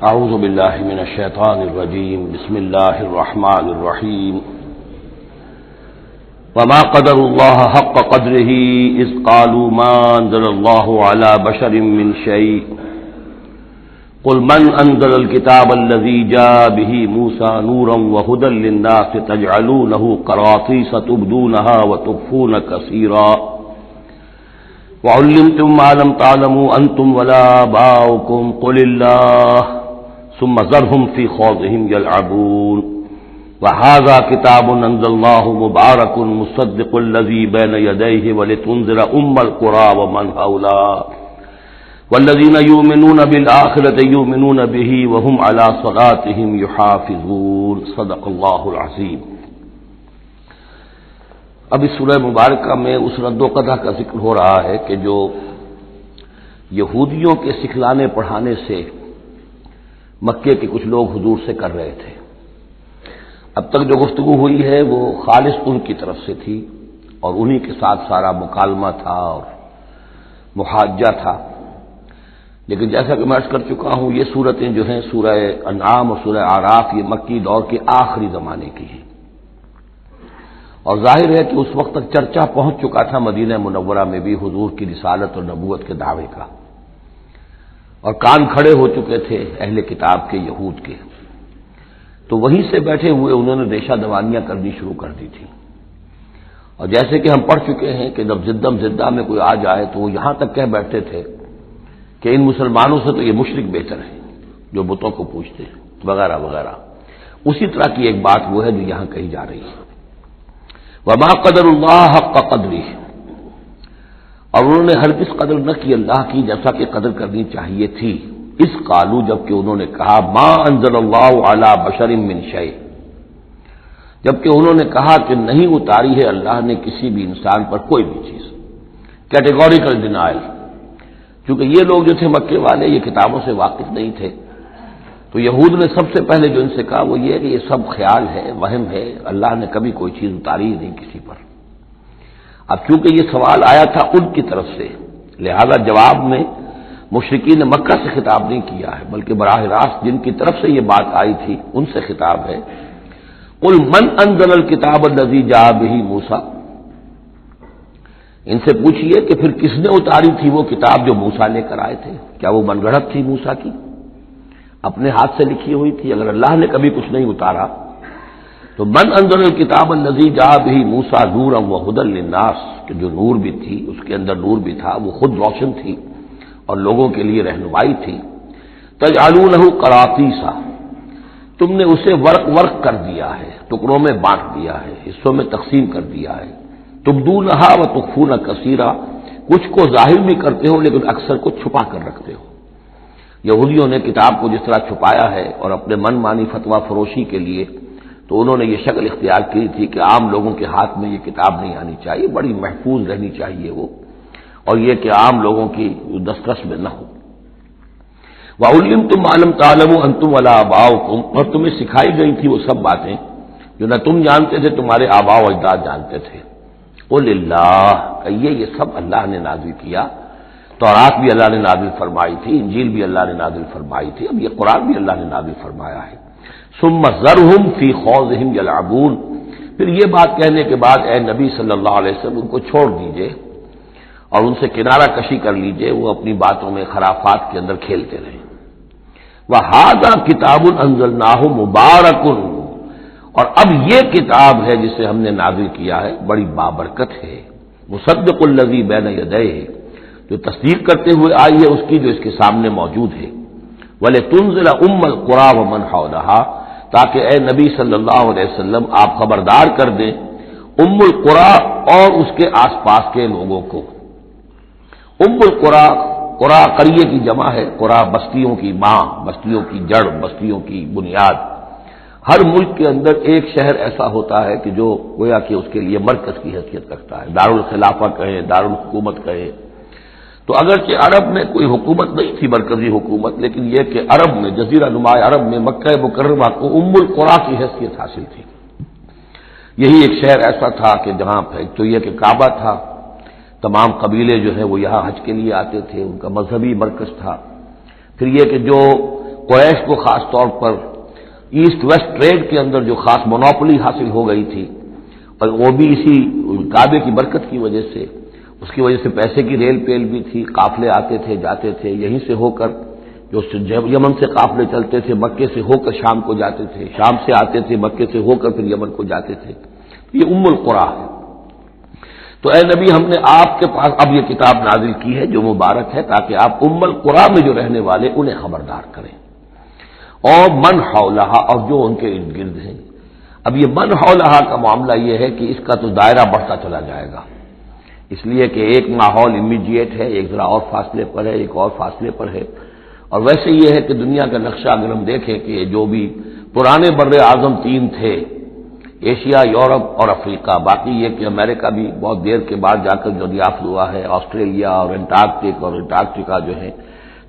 اعوذ باللہ من الشیطان الرجیم بسم اللہ الرحمن الرحیم وما قدر اللہ حق قدرہ اذ قالوا ما انزل اللہ علی بشر من شیء قل من انزل الكتاب الذي جاء به موسى نورا وهدى للناس تجعلونه قراطيس تبدونها وتخفون كثيرا وعلمتم ما لم تعلموا انتم ولا آباؤكم قل الله ثم ذرهم في خوضهم يلعبون وهذا كتاب انزلناه مبارك مصدق الذي بين يديه ولتنذر القرى ومن حولها والذين يؤمنون بالآخرة يؤمنون به وهم على صلاتهم يحافظون صدق اللہ العظیم۔ اب اس سورہ مبارکہ میں اس رد و قدح کا ذکر ہو رہا ہے کہ جو یہودیوں کے سکھلانے پڑھانے سے مکے کے کچھ لوگ حضور سے کر رہے تھے۔ اب تک جو گفتگو ہوئی ہے وہ خالص ان کی طرف سے تھی اور انہی کے ساتھ سارا مکالمہ تھا اور محاجہ تھا، لیکن جیسا کہ میں عرض کر چکا ہوں یہ صورتیں جو ہیں سورہ انعام اور سورہ اعراف یہ مکی دور کے آخری زمانے کی ہیں، اور ظاہر ہے کہ اس وقت تک چرچا پہنچ چکا تھا مدینہ منورہ میں بھی حضور کی رسالت اور نبوت کے دعوے کا، اور کان کھڑے ہو چکے تھے اہل کتاب کے یہود کے، تو وہیں سے بیٹھے ہوئے انہوں نے ریشہ دوانیاں کرنی شروع کر دی تھی۔ اور جیسے کہ ہم پڑھ چکے ہیں کہ جب زدہ میں کوئی آ جائے تو وہ یہاں تک کہہ بیٹھتے تھے کہ ان مسلمانوں سے تو یہ مشرک بہتر ہیں جو بتوں کو پوجتے ہیں وغیرہ وغیرہ۔ اسی طرح کی ایک بات وہ ہے جو یہاں کہی جا رہی ہے، وما قدر اللہ حق قدرہ، اور انہوں نے ہرگز قدر نہ کی اللہ کی جیسا کہ قدر کرنی چاہیے تھی۔ اس قالو، جبکہ انہوں نے کہا ما انزل اللہ علی بشر من شیء، جبکہ انہوں نے کہا کہ نہیں اتاری ہے اللہ نے کسی بھی انسان پر کوئی بھی چیز، کیٹیگوریکل ڈینائل۔ چونکہ یہ لوگ جو تھے مکے والے یہ کتابوں سے واقف نہیں تھے، تو یہود نے سب سے پہلے جو ان سے کہا وہ یہ ہے کہ یہ سب خیال ہے، وہم ہے، اللہ نے کبھی کوئی چیز اتاری ہی نہیں کسی پر۔ اب چونکہ یہ سوال آیا تھا ان کی طرف سے، لہذا جواب میں مشرکین مکہ سے خطاب نہیں کیا ہے، بلکہ براہ راست جن کی طرف سے یہ بات آئی تھی ان سے خطاب ہے۔ قل من انزل الکتاب الذی جاء بہ موسیٰ، ان سے پوچھئے کہ پھر کس نے اتاری تھی وہ کتاب جو موسیٰ لے کر آئے تھے؟ کیا وہ من گھڑت تھی موسیٰ کی، اپنے ہاتھ سے لکھی ہوئی تھی؟ اگر اللہ نے کبھی کچھ نہیں اتارا تو من انزل الکتاب الذی جاء بہ موسیٰ نورا وہدی للناس، کہ جو نور بھی تھی اس کے اندر نور بھی تھا، وہ خود روشن تھی اور لوگوں کے لیے رہنمائی تھی۔ تجعلونہ قراطیس، تم نے اسے ورق ورق کر دیا ہے، ٹکڑوں میں بانٹ دیا ہے، حصوں میں تقسیم کر دیا ہے۔ تبدونہا وتخفون کثیرا، کچھ کو ظاہر بھی کرتے ہو لیکن اکثر کو چھپا کر رکھتے ہو۔ یہودیوں نے کتاب کو جس طرح چھپایا ہے اور اپنے من مانی فتویٰ فروشی کے لیے تو انہوں نے یہ شکل اختیار کی تھی کہ عام لوگوں کے ہاتھ میں یہ کتاب نہیں آنی چاہیے، بڑی محفوظ رہنی چاہیے وہ، اور یہ کہ عام لوگوں کی دسترس میں نہ ہو۔ وَعُلِّمْتُمْ مَا لَمْ تَعْلَمُوا أَنْتُمْ وَلَا آبَاؤُكُمْ، اور تمہیں سکھائی گئی تھی وہ سب باتیں جو نہ تم جانتے تھے تمہارے آباء و اجداد جانتے تھے۔ قُلِ اللَّهُ، کہیے یہ سب اللہ نے نازل کیا، تورات بھی اللہ نے نازل فرمائی تھی، انجیل بھی اللہ نے نازل فرمائی تھی، اب یہ قرآن بھی اللہ نے نازل فرمایا ہے۔ ثُمَّ ذَرْهُمْ فِي خَوْضِهِمْ يَلْعَبُونَ، پھر یہ بات کہنے کے بعد اے نبی صلی اللہ علیہ وسلم ان کو چھوڑ دیجئے اور ان سے کنارہ کشی کر لیجئے، وہ اپنی باتوں میں خرافات کے اندر کھیلتے رہیں۔ وَهَذَا كِتَابٌ أَنزَلْنَاهُ مُبَارَكٌ، اور اب یہ کتاب ہے جسے ہم نے نازل کیا ہے بڑی بابرکت ہے، مصدق الذی بین یدیہ، جو تصدیق کرتے ہوئے آئی ہے اس کی جو اس کے سامنے موجود ہے۔ وَلِتُنذِرَ القرى ومن حولها، تاکہ اے نبی صلی اللہ علیہ وسلم آپ خبردار کر دیں القرى اور اس کے آس پاس کے لوگوں کو۔ القرى، قرى قریے کی جمع ہے، قرى بستیوں کی ماں، بستیوں کی جڑ، بستیوں کی بنیاد۔ ہر ملک کے اندر ایک شہر ایسا ہوتا ہے کہ جو گویا کہ اس کے لیے مرکز کی حیثیت رکھتا ہے، دارالخلافہ کہیں، دارالحکومت کہیں۔ تو اگرچہ عرب میں کوئی حکومت نہیں تھی مرکزی حکومت، لیکن یہ کہ عرب میں، جزیرہ نما عرب میں مکہ مکرمہ کو القرى کی حیثیت حاصل تھی۔ یہی ایک شہر ایسا تھا کہ جہاں تو یہ کہ کعبہ تھا، تمام قبیلے جو ہیں وہ یہاں حج کے لیے آتے تھے، ان کا مذہبی مرکز تھا۔ پھر یہ کہ جو قریش کو خاص طور پر ایسٹ ویسٹ ٹریڈ کے اندر جو خاص مونوپولی حاصل ہو گئی تھی، اور وہ بھی اسی کعبے کی برکت کی وجہ سے، اس کی وجہ سے پیسے کی ریل پیل بھی تھی، قافلے آتے تھے جاتے تھے، یہیں سے ہو کر جو یمن سے قافلے چلتے تھے مکے سے ہو کر شام کو جاتے تھے، شام سے آتے تھے مکے سے ہو کر پھر یمن کو جاتے تھے. یہ القریٰ ہے. تو اے نبی ہم نے آپ کے پاس اب یہ کتاب نازل کی ہے جو مبارک ہے، تاکہ آپ القریٰ میں جو رہنے والے انہیں خبردار کریں، اور من حولہا، اور جو ان کے ارد گرد ہیں. اب یہ من حولہا کا معاملہ یہ ہے کہ اس کا تو دائرہ بڑھتا چلا جائے گا، اس لیے کہ ایک ماحول امیڈیٹ ہے، ایک ذرا اور فاصلے پر ہے، ایک اور فاصلے پر ہے. اور ویسے یہ ہے کہ دنیا کا نقشہ اگر ہم دیکھیں کہ جو بھی پرانے بر اعظم تین تھے، ایشیا، یورپ اور افریقہ، باقی یہ کہ امریکہ بھی بہت دیر کے بعد جا کر جو دریافت ہوا ہے، آسٹریلیا اور انٹارکٹیکا جو ہے،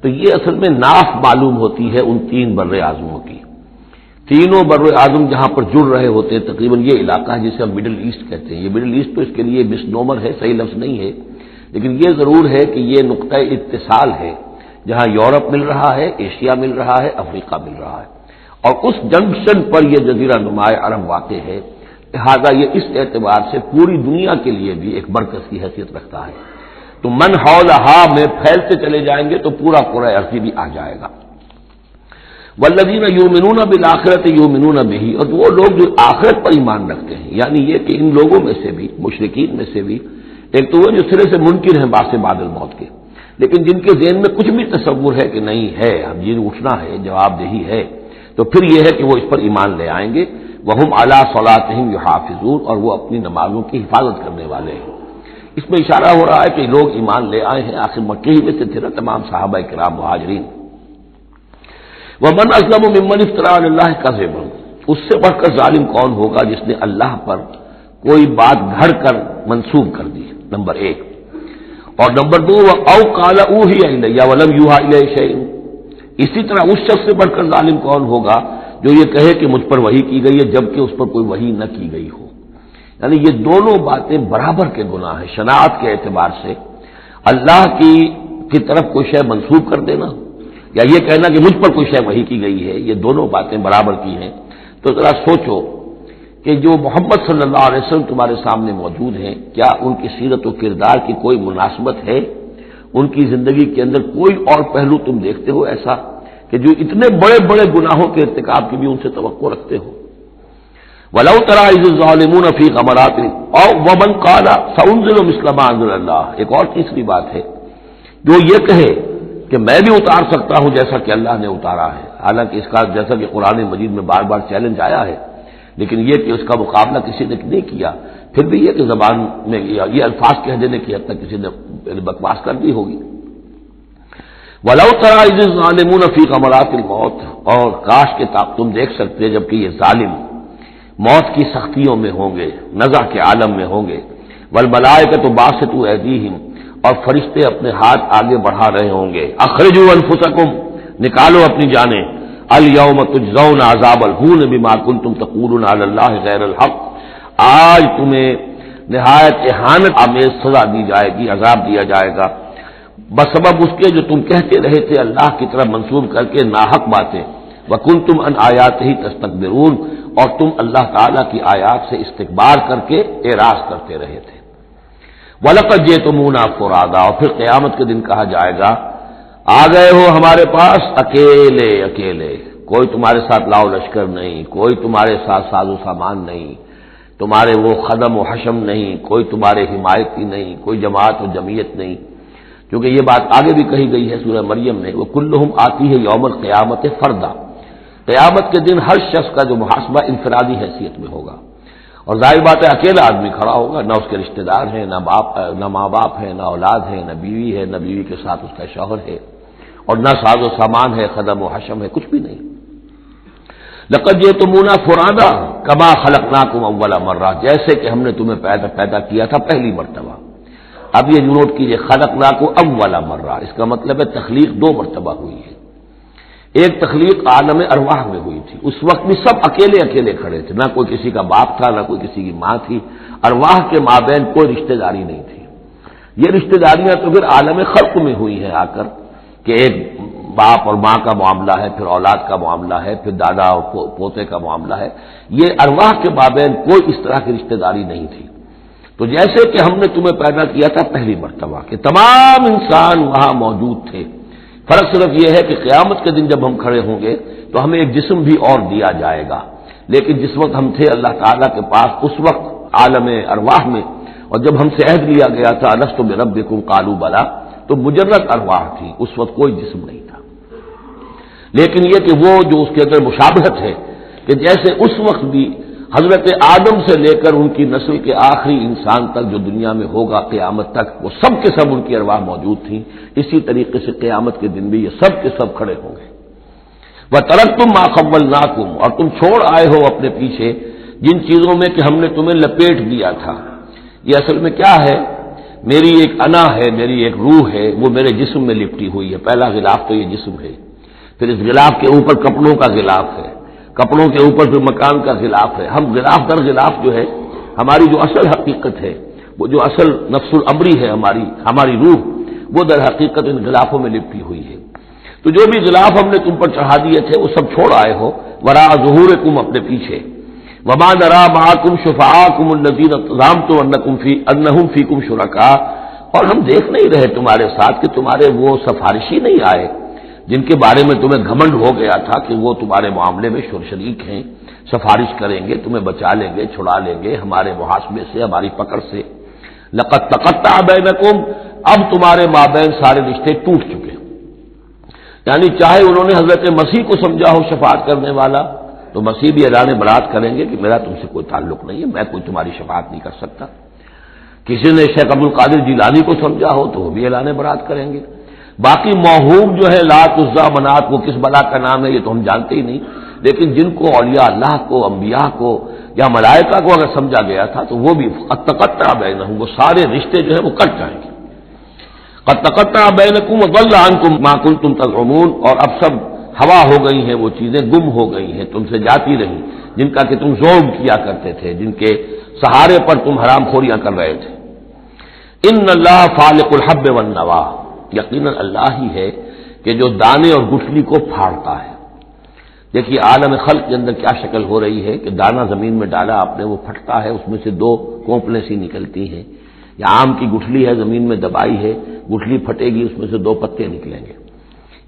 تو یہ اصل میں ناف معلوم ہوتی ہے ان تین بر اعظموں کی. تینوں بر اعظم جہاں پر جڑ رہے ہوتے ہیں، تقریباً یہ علاقہ ہے جسے ہم مڈل ایسٹ کہتے ہیں. یہ مڈل ایسٹ تو اس کے لیے مس نومر ہے، صحیح لفظ نہیں ہے، لیکن یہ ضرور ہے کہ یہ نقطہ اتصال ہے جہاں یورپ مل رہا ہے، ایشیا مل رہا ہے، افریقہ مل رہا ہے، اور اس جنکشن پر یہ جزیرہ نماء عرب واقع ہے. لہٰذا یہ اس اعتبار سے پوری دنیا کے لیے بھی ایک مرکز کی حیثیت رکھتا ہے. تو من حولہا میں پھیلتے چلے جائیں گے تو پورا قرہ ارضی بھی آ جائے گا. والذین یؤمنون بالآخرۃ یؤمنون بہ، اور وہ لوگ جو آخرت پر ایمان رکھتے ہیں، یعنی یہ کہ ان لوگوں میں سے بھی، مشرکین میں سے بھی، ایک تو وہ جو سرے سے منکر ہیں بعث بعد الموت کے، لیکن جن کے ذہن میں کچھ بھی تصور ہے کہ نہیں ہے، اب یہ اٹھنا ہے، جواب دہی ہے، تو پھر یہ ہے کہ وہ اس پر ایمان لے آئیں گے. وہم علی صلاتہم یحافظون، اور وہ اپنی نمازوں کی حفاظت کرنے والے ہیں. اس میں اشارہ ہو رہا ہے کہ لوگ ایمان لے آئے ہیں، آخر مکے ہی میں سے تھے نا تمام صحابہ کرام مہاجرین. ومن اظلم ممن افترى علی اللہ کذبا، اس سے بڑھ کر ظالم کون ہوگا جس نے اللہ پر کوئی بات گھڑ کر منسوب کر دی، نمبر ایک. اور نمبر دو، او قال اوحی الی ولم یوحى الی شیء، اسی طرح اس شخص سے بڑھ کر ظالم کون ہوگا جو یہ کہے کہ مجھ پر وحی کی گئی ہے جبکہ اس پر کوئی وحی نہ کی گئی ہو. یعنی یہ دونوں باتیں برابر کے گناہ ہیں شناعت کے اعتبار سے. اللہ کی طرف کوئی شے منسوب کر دینا یا یہ کہنا کہ مجھ پر کوئی شے وحی کی گئی ہے، یہ دونوں باتیں برابر کی ہیں. تو ذرا سوچو کہ جو محمد صلی اللہ علیہ وسلم تمہارے سامنے موجود ہیں، کیا ان کی سیرت و کردار کی کوئی مناسبت ہے؟ ان کی زندگی کے اندر کوئی اور پہلو تم دیکھتے ہو ایسا کہ جو اتنے بڑے بڑے گناہوں کے ارتکاب کی بھی ان سے توقع رکھتے ہو؟ وَلَوْ تَرَىٰ إِذِ الظَّالِمُونَ فِي غَمَرَاتِ اور وَمَنْ قَالَ سَأُنزِلُ مِثْلَ مَا أَنزَلَ اللَّهُ، ایک اور تیسری بات ہے جو یہ کہے کہ میں بھی اتار سکتا ہوں جیسا کہ اللہ نے اتارا ہے. حالانکہ اس کا جیسا کہ قرآن مجید میں بار بار چیلنج آیا ہے، لیکن یہ کہ اس کا مقابلہ کسی نے نہیں کیا. پھر بھی یہ کہ زبان میں یہ الفاظ کہہ دینے کی حد تک کسی نے بکواس کر دی ہوگی. وَلَوْ تَرَىٰ إِذِ الظَّالِمُونَ فِي غَمَرَاتِ الْمَوْتِ، اور کاش کہ تم دیکھ سکتے جبکہ یہ ظالم موت کی سختیوں میں ہوں گے، نزع کے عالم میں ہوں گے. وَالْمَلَائِکَةُ بَاسِطُو أَيْدِیہم، اور فرشتے اپنے ہاتھ آگے بڑھا رہے ہوں گے. اخرجوا انفسکم، نکالو اپنی جانیں. الیوم تجزون عذاب الہون بما کنتم تقولون علی اللہ غیر الحق، آج تمہیں نہایت اہانت آمیز سزا دی جائے گی، عذاب دیا جائے گا بسبب اس کے جو تم کہتے رہے تھے اللہ کی طرف منسوب کر کے ناحق باتیں. وکنتم عن آیاتہ تستکبرون، اور تم اللہ تعالی کی آیات سے استکبار کر کے اعراض کرتے رہے تھے. وَلَقَدْ جِئْتُمُونَا فُرَادَىٰ، اور پھر قیامت کے دن کہا جائے گا آ گئے ہو ہمارے پاس اکیلے اکیلے، کوئی تمہارے ساتھ لاؤ لشکر نہیں، کوئی تمہارے ساتھ ساز و سامان نہیں، تمہارے وہ خدم و حشم نہیں، کوئی تمہارے حمایتی نہیں، کوئی جماعت و جمعیت نہیں. کیونکہ یہ بات آگے بھی کہی گئی ہے سورہ مریم میں، وہ کلہم آتی ہے یوم القیامت فردا، قیامت کے دن ہر شخص کا جو محاسبہ انفرادی حیثیت میں ہوگا. اور ظاہر بات ہے اکیلا آدمی کھڑا ہوگا، نہ اس کے رشتہ دار ہیں، نہ ماں باپ ہیں، نہ اولاد ہے، نہ بیوی ہے، نہ بیوی کے ساتھ اس کا شوہر ہے، اور نہ ساز و سامان ہے، خدم و حشم ہے، کچھ بھی نہیں. لقد جئتمونا فرادا کما خلقناکم اول مرہ، جیسے کہ ہم نے تمہیں پیدا کیا تھا پہلی مرتبہ. اب یہ نوٹ کیجئے، خلقناکم اول مرہ، اس کا مطلب ہے تخلیق دو مرتبہ ہوئی ہے. ایک تخلیق عالم ارواح میں ہوئی تھی، اس وقت بھی سب اکیلے اکیلے کھڑے تھے، نہ کوئی کسی کا باپ تھا، نہ کوئی کسی کی ماں تھی، ارواح کے مابین کوئی رشتہ داری نہیں تھی. یہ رشتہ داریاں تو پھر عالم خلق میں ہوئی ہیں آ کر، کہ ایک باپ اور ماں کا معاملہ ہے، پھر اولاد کا معاملہ ہے، پھر دادا اور پوتے کا معاملہ ہے، یہ ارواح کے مابین کوئی اس طرح کی رشتہ داری نہیں تھی۔ تو جیسے کہ ہم نے تمہیں پیدا کیا تھا پہلی مرتبہ کہ تمام انسان وہاں موجود تھے، فرق صرف یہ ہے کہ قیامت کے دن جب ہم کھڑے ہوں گے تو ہمیں ایک جسم بھی اور دیا جائے گا، لیکن جس وقت ہم تھے اللہ تعالیٰ کے پاس اس وقت عالم ارواح میں، اور جب ہم سے عہد لیا گیا تھا الست بربکم قالوا بلی، تو مجرد ارواح تھی، اس وقت کوئی جسم نہیں تھا۔ لیکن یہ کہ وہ جو اس کے اندر مشابہت ہے کہ جیسے اس وقت بھی حضرت آدم سے لے کر ان کی نسل کے آخری انسان تک جو دنیا میں ہوگا قیامت تک، وہ سب کے سب ان کی ارواح موجود تھیں، اسی طریقے سے قیامت کے دن بھی یہ سب کے سب کھڑے ہوں گے۔ وَتَرَكْتُم مَّا خَوَّلْنَاكُمْ، اور تم چھوڑ آئے ہو اپنے پیچھے جن چیزوں میں کہ ہم نے تمہیں لپیٹ دیا تھا۔ یہ اصل میں کیا ہے؟ میری ایک انا ہے، میری ایک روح ہے، وہ میرے جسم میں لپٹی ہوئی ہے۔ پہلا غلاف تو یہ جسم ہے، پھر اس غلاف کے اوپر کپڑوں کا غلاف ہے، کپڑوں کے اوپر پھر مکان کا غلاف ہے۔ ہم غلاف در غلاف جو ہے ہماری جو اصل حقیقت ہے، وہ جو اصل نفس الامری ہے ہماری روح، وہ در حقیقت ان غلافوں میں لپٹی ہوئی ہے۔ تو جو بھی غلاف ہم نے تم پر چڑھا دیے تھے وہ سب چھوڑ آئے ہو، وراء ظہورکم، اپنے پیچھے۔ وما نرى معكم شفعاءكم الذين زعمتم انهم فيكم شركاء، اور ہم دیکھ نہیں رہے تمہارے ساتھ کہ تمہارے وہ سفارشی نہیں آئے جن کے بارے میں تمہیں گھمنڈ ہو گیا تھا کہ وہ تمہارے معاملے میں شریک ہیں، سفارش کریں گے، تمہیں بچا لیں گے، چھڑا لیں گے ہمارے محاسبے سے، ہماری پکڑ سے۔ لقد تقطع بینکم، اب تمہارے مابین سارے رشتے ٹوٹ چکے، یعنی چاہے انہوں نے حضرت مسیح کو سمجھا ہو شفاعت کرنے والا، تو مسیح بھی اعلان برات کریں گے کہ میرا تم سے کوئی تعلق نہیں ہے، میں کوئی تمہاری شفاعت نہیں کر سکتا۔ کسی نے شیخ عبد القادر جیلانی کو سمجھا ہو تو وہ بھی اعلان برات کریں گے۔ باقی موہوم جو ہے لات عزا منات، وہ کس بلا کا نام ہے یہ تو ہم جانتے ہی نہیں، لیکن جن کو اولیاء اللہ کو، انبیاء کو یا ملائکہ کو اگر سمجھا گیا تھا تو وہ بھی قد تقطع بینہم، وہ سارے رشتے جو ہے وہ کٹ جائیں گے۔ قد تقطع بینکم وضل عنکم ما کنتم تزعمون، اور اب سب ہوا ہو گئی ہیں، وہ چیزیں گم ہو گئی ہیں، تم سے جاتی رہی جن کا کہ تم زوم کیا کرتے تھے، جن کے سہارے پر تم حرام خوریاں کر رہے تھے۔ ان اللہ فالق الحب والنوا، یقیناً اللہ ہی ہے کہ جو دانے اور گٹھلی کو پھاڑتا ہے۔ دیکھیے عالم خلق کے اندر کیا شکل ہو رہی ہے کہ دانہ زمین میں ڈالا آپ نے، وہ پھٹتا ہے، اس میں سے دو کونپلیں سی نکلتی ہیں، یا آم کی گٹھلی ہے زمین میں دبائی ہے، گٹھلی پھٹے گی، اس میں سے دو پتے نکلیں گے۔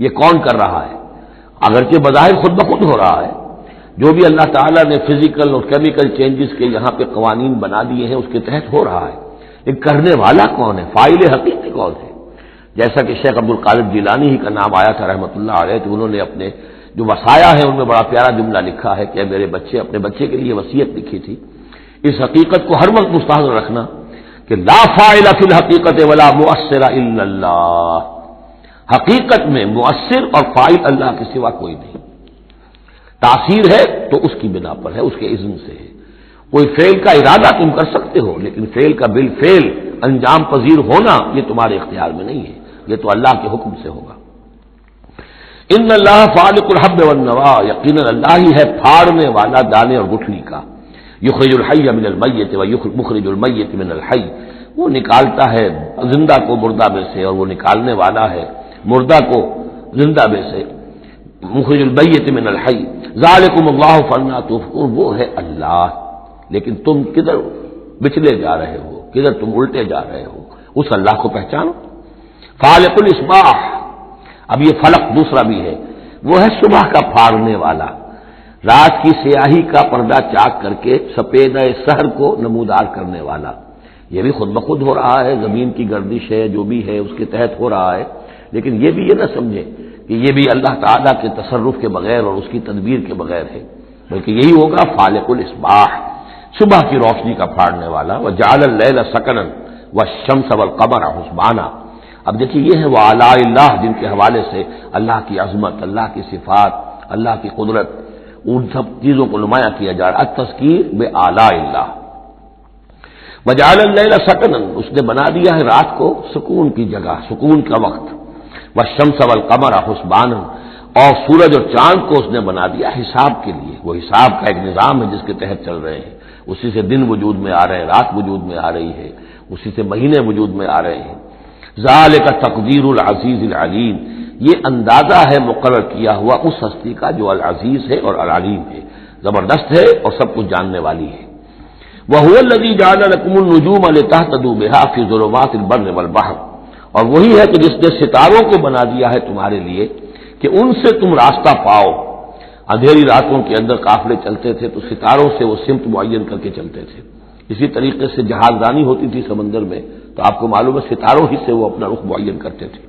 یہ کون کر رہا ہے؟ اگرچہ بظاہر خود بخود ہو رہا ہے، جو بھی اللہ تعالیٰ نے فزیکل اور کیمیکل چینجز کے یہاں پہ قوانین بنا دیے ہیں اس کے تحت ہو رہا ہے، یہ کرنے والا کون ہے؟ فاعل حقیقی کون ہے؟ جیسا کہ شیخ عبد القادر جیلانی ہی کا نام آیا تھا رحمۃ اللہ علیہ، تو انہوں نے اپنے جو وصایا ہے ان میں بڑا پیارا جملہ لکھا ہے کہ میرے بچے، اپنے بچے کے لیے وصیت لکھی تھی، اس حقیقت کو ہر وقت مستحضر رکھنا کہ لا فاعل فی الحقیقت ولا مؤثر الا اللہ، حقیقت میں مؤثر اور فاعل اللہ کے سوا کوئی نہیں۔ تاثیر ہے تو اس کی بنا پر ہے، اس کے اذن سے ہے۔ کوئی فعل کا ارادہ تم کر سکتے ہو، لیکن فعل کا بالفعل انجام پذیر ہونا یہ تمہارے اختیار میں نہیں ہے، یہ تو اللہ کے حکم سے ہوگا۔ ان اللہ فالق الحب والنوا، یقیناً اللہ ہی ہے پھاڑنے والا دانے اور گٹھلی کا۔ یخرج الحی من المیت ومخرج المیت من الحی، وہ نکالتا ہے زندہ کو مردہ میں سے، اور وہ نکالنے والا ہے مردہ کو زندہ میں سے۔ مخرج المیت من الحی ذالکم اللہ فانا تؤفکون، وہ ہے اللہ، لیکن تم کدھر بچلے جا رہے ہو، کدھر تم الٹے جا رہے ہو، اس اللہ کو پہچانو۔ فالق الاصباح، اب یہ فلق دوسرا بھی ہے، وہ ہے صبح کا پھاڑنے والا، رات کی سیاہی کا پردہ چاک کر کے سپیدہ سحر کو نمودار کرنے والا۔ یہ بھی خود بخود ہو رہا ہے، زمین کی گردش ہے، جو بھی ہے اس کے تحت ہو رہا ہے، لیکن یہ بھی یہ نہ سمجھے کہ یہ بھی اللہ تعالیٰ کے تصرف کے بغیر اور اس کی تدبیر کے بغیر ہے، بلکہ یہی ہوگا فالق الاصباح، صبح کی روشنی کا پھاڑنے والا۔ وجعل اللیل سکنا والشمس والقمر حسبانا، اب دیکھیے یہ ہے وہ آلاء اللہ جن کے حوالے سے اللہ کی عظمت، اللہ کی صفات، اللہ کی قدرت، ان سب چیزوں کو نمایاں کیا جا رہا ہے۔ التذکیر بآلاء اللہ۔ وجعل اللیل سکنا، اس نے بنا دیا ہے رات کو سکون کی جگہ، سکون کا وقت۔ والشمس والقمر حسبانا، اور سورج اور چاند کو اس نے بنا دیا حساب کے لیے، وہ حساب کا ایک نظام ہے جس کے تحت چل رہے ہیں، اسی سے دن وجود میں آ رہے ہیں، رات وجود میں آ رہی ہے، اسی سے مہینے وجود میں آ رہے ہیں۔ ذالک تقدیر العزیز العلیم، یہ اندازہ ہے مقرر کیا ہوا اس ہستی کا جو العزیز ہے اور العلیم ہے، زبردست ہے اور سب کچھ جاننے والی ہے۔ وَهُوَ الَّذِي جَعَلَ لَكُمُ النُّجُومَ لِتَهْتَدُوا بِهَا فِي ظُلُمَاتِ الْبَرِّ وَالْبَحْرِ، اور وہی ہے کہ جس نے ستاروں کو بنا دیا ہے تمہارے لیے کہ ان سے تم راستہ پاؤ۔ اندھیری راتوں کے اندر قافلے چلتے تھے تو ستاروں سے وہ سمت معین کر کے چلتے تھے، اسی طریقے سے جہاز رانی ہوتی تھی سمندر میں تو آپ کو معلوم ہے ستاروں ہی سے وہ اپنا رخ معین کرتے تھے۔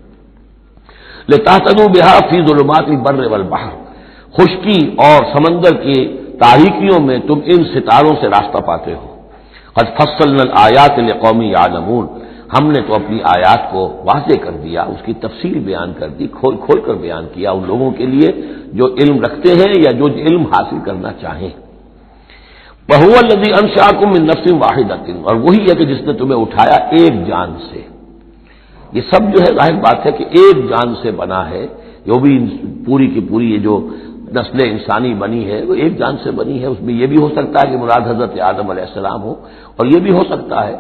لِتَهْتَدُوا بِهَا فِي ظُلُمَاتِ الْبَرِّ وَالْبَحْرِ، خشکی اور سمندر کی تاریکیوں میں تم ان ستاروں سے راستہ پاتے ہو۔ قد فصلنا الآیات لقوم یعلمون، ہم نے تو اپنی آیات کو واضح کر دیا، اس کی تفصیل بیان کر دی، کھول کھول کر بیان کیا ان لوگوں کے لیے جو علم رکھتے ہیں یا جو علم حاصل کرنا چاہیں۔ وَهُوَ الَّذِي أَنشَأَكُم مِّن نَّفْسٍ وَاحِدَةٍ، اور وہی ہے کہ جس نے تمہیں اٹھایا ایک جان سے۔ یہ سب جو ہے ظاہر بات ہے کہ ایک جان سے بنا ہے، جو بھی پوری کی پوری یہ جو نسل انسانی بنی ہے وہ ایک جان سے بنی ہے۔ اس میں یہ بھی ہو سکتا ہے کہ مراد حضرت آدم علیہ السلام ہو، اور یہ بھی ہو سکتا ہے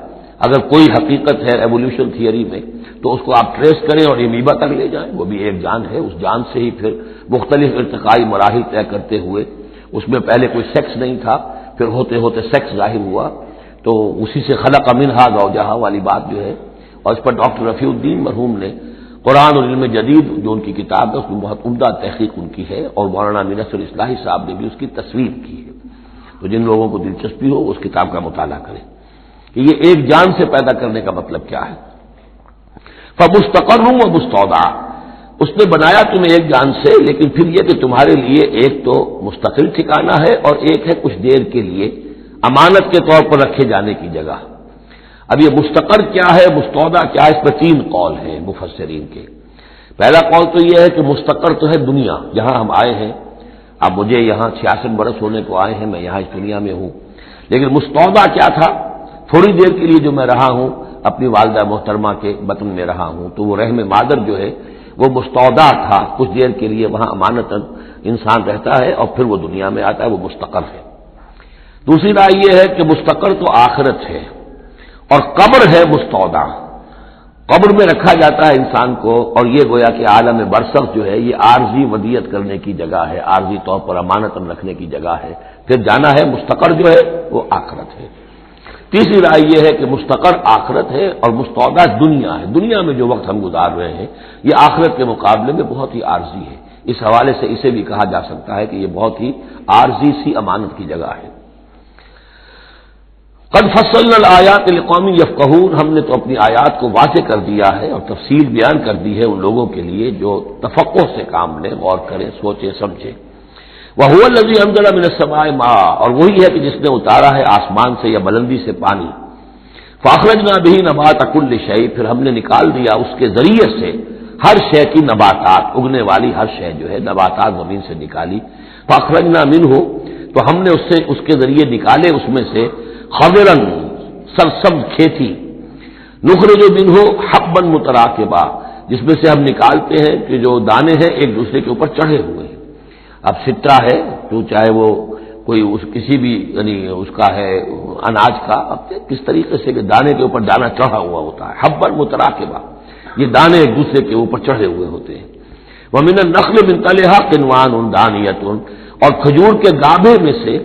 اگر کوئی حقیقت ہے ایوولوشن تھیوری میں تو اس کو آپ ٹریس کریں اور امیبا تک لے جائیں، وہ بھی ایک جان ہے۔ اس جان سے ہی پھر مختلف ارتقائی مراحل طے کرتے ہوئے، اس میں پہلے کوئی سیکس نہیں تھا، پھر ہوتے ہوتے سیکس ظاہر ہوا، تو اسی سے خلق منہا زوجہا والی بات جو ہے، اور اس پر ڈاکٹر رفیع الدین مرحوم نے قرآن اور علم جدید جو ان کی کتاب ہے اس میں بہت عمدہ تحقیق ان کی ہے، اور مولانا منصر اصلاحی صاحب نے بھی اس کی تصویر کی ہے۔ تو جن لوگوں کو دلچسپی ہو اس کتاب کا مطالعہ کریں کہ یہ ایک جان سے پیدا کرنے کا مطلب کیا ہے۔ فمستقر و مستودع، اس نے بنایا تمہیں ایک جان سے، لیکن پھر یہ کہ تمہارے لیے ایک تو مستقل ٹھکانہ ہے اور ایک ہے کچھ دیر کے لیے امانت کے طور پر رکھے جانے کی جگہ۔ اب یہ مستقر کیا ہے، مستودع کیا ہے، اس پر 3 قول ہیں مفسرین کے۔ پہلا قول تو یہ ہے کہ مستقر تو ہے دنیا، جہاں ہم آئے ہیں، اب مجھے یہاں 66 برس ہونے کو آئے ہیں، میں یہاں اس دنیا میں ہوں، لیکن مستودع کیا تھا، تھوڑی دیر کے لیے جو میں رہا ہوں اپنی والدہ محترمہ کے بطن میں رہا ہوں، تو وہ رحم مادر جو ہے وہ مستودع تھا، کچھ دیر کے لیے وہاں امانتاً انسان رہتا ہے اور پھر وہ دنیا میں آتا ہے، وہ مستقر ہے۔ دوسری رائے یہ ہے کہ مستقر تو آخرت ہے اور قبر ہے مستودع، قبر میں رکھا جاتا ہے انسان کو، اور یہ گویا کہ عالم برزخ جو ہے یہ عارضی ودیت کرنے کی جگہ ہے، عارضی طور پر امانتاً رکھنے کی جگہ ہے، پھر جانا ہے۔ مستقر جو ہے وہ آخرت ہے۔ تیسری رائے یہ ہے کہ مستقر آخرت ہے اور مستودع دنیا ہے، دنیا میں جو وقت ہم گزار رہے ہیں یہ آخرت کے مقابلے میں بہت ہی عارضی ہے۔ اس حوالے سے اسے بھی کہا جا سکتا ہے کہ یہ بہت ہی عارضی سی امانت کی جگہ ہے۔ قد فصلنا الآیات لقوم یفقہون، ہم نے تو اپنی آیات کو واضح کر دیا ہے اور تفصیل بیان کر دی ہے ان لوگوں کے لیے جو تفقہ سے کام لیں، غور کریں، سوچیں، سمجھیں۔ وَهُوَ الَّذِي أَنزَلَ مِنَ السَّمَاءِ مَاءً، اور وہی ہے کہ جس نے اتارا ہے آسمان سے یا بلندی سے پانی۔ فَأَخْرَجْنَا بِهِ نَبَاتَ كُلِّ شَيْءٍ، پھر ہم نے نکال دیا اس کے ذریعے سے ہر شے کی نباتات، اگنے والی ہر شے جو ہے نباتات زمین سے نکالی۔ فَأَخْرَجْنَا مِنْهُ، تو ہم نے اس کے ذریعے نکالے اس میں سے خضرا، سرسبز کھیتی، نخرج منہ حبا متراکبا، جس میں سے ہم نکالتے ہیں کہ جو دانے ہیں ایک دوسرے کے اوپر چڑھے ہوئے ہیں۔ اب سٹا ہے تو چاہے وہ کوئی کسی بھی یعنی اس کا ہے اناج کا، اب کس طریقے سے کہ دانے کے اوپر دانا چڑھا ہوا ہوتا ہے، حبا متراکبا، یہ دانے ایک دوسرے کے اوپر چڑھے ہوئے ہوتے ہیں۔ ومن النخل من طلعها قنوان دانیۃ، اور کھجور کے گابھے میں سے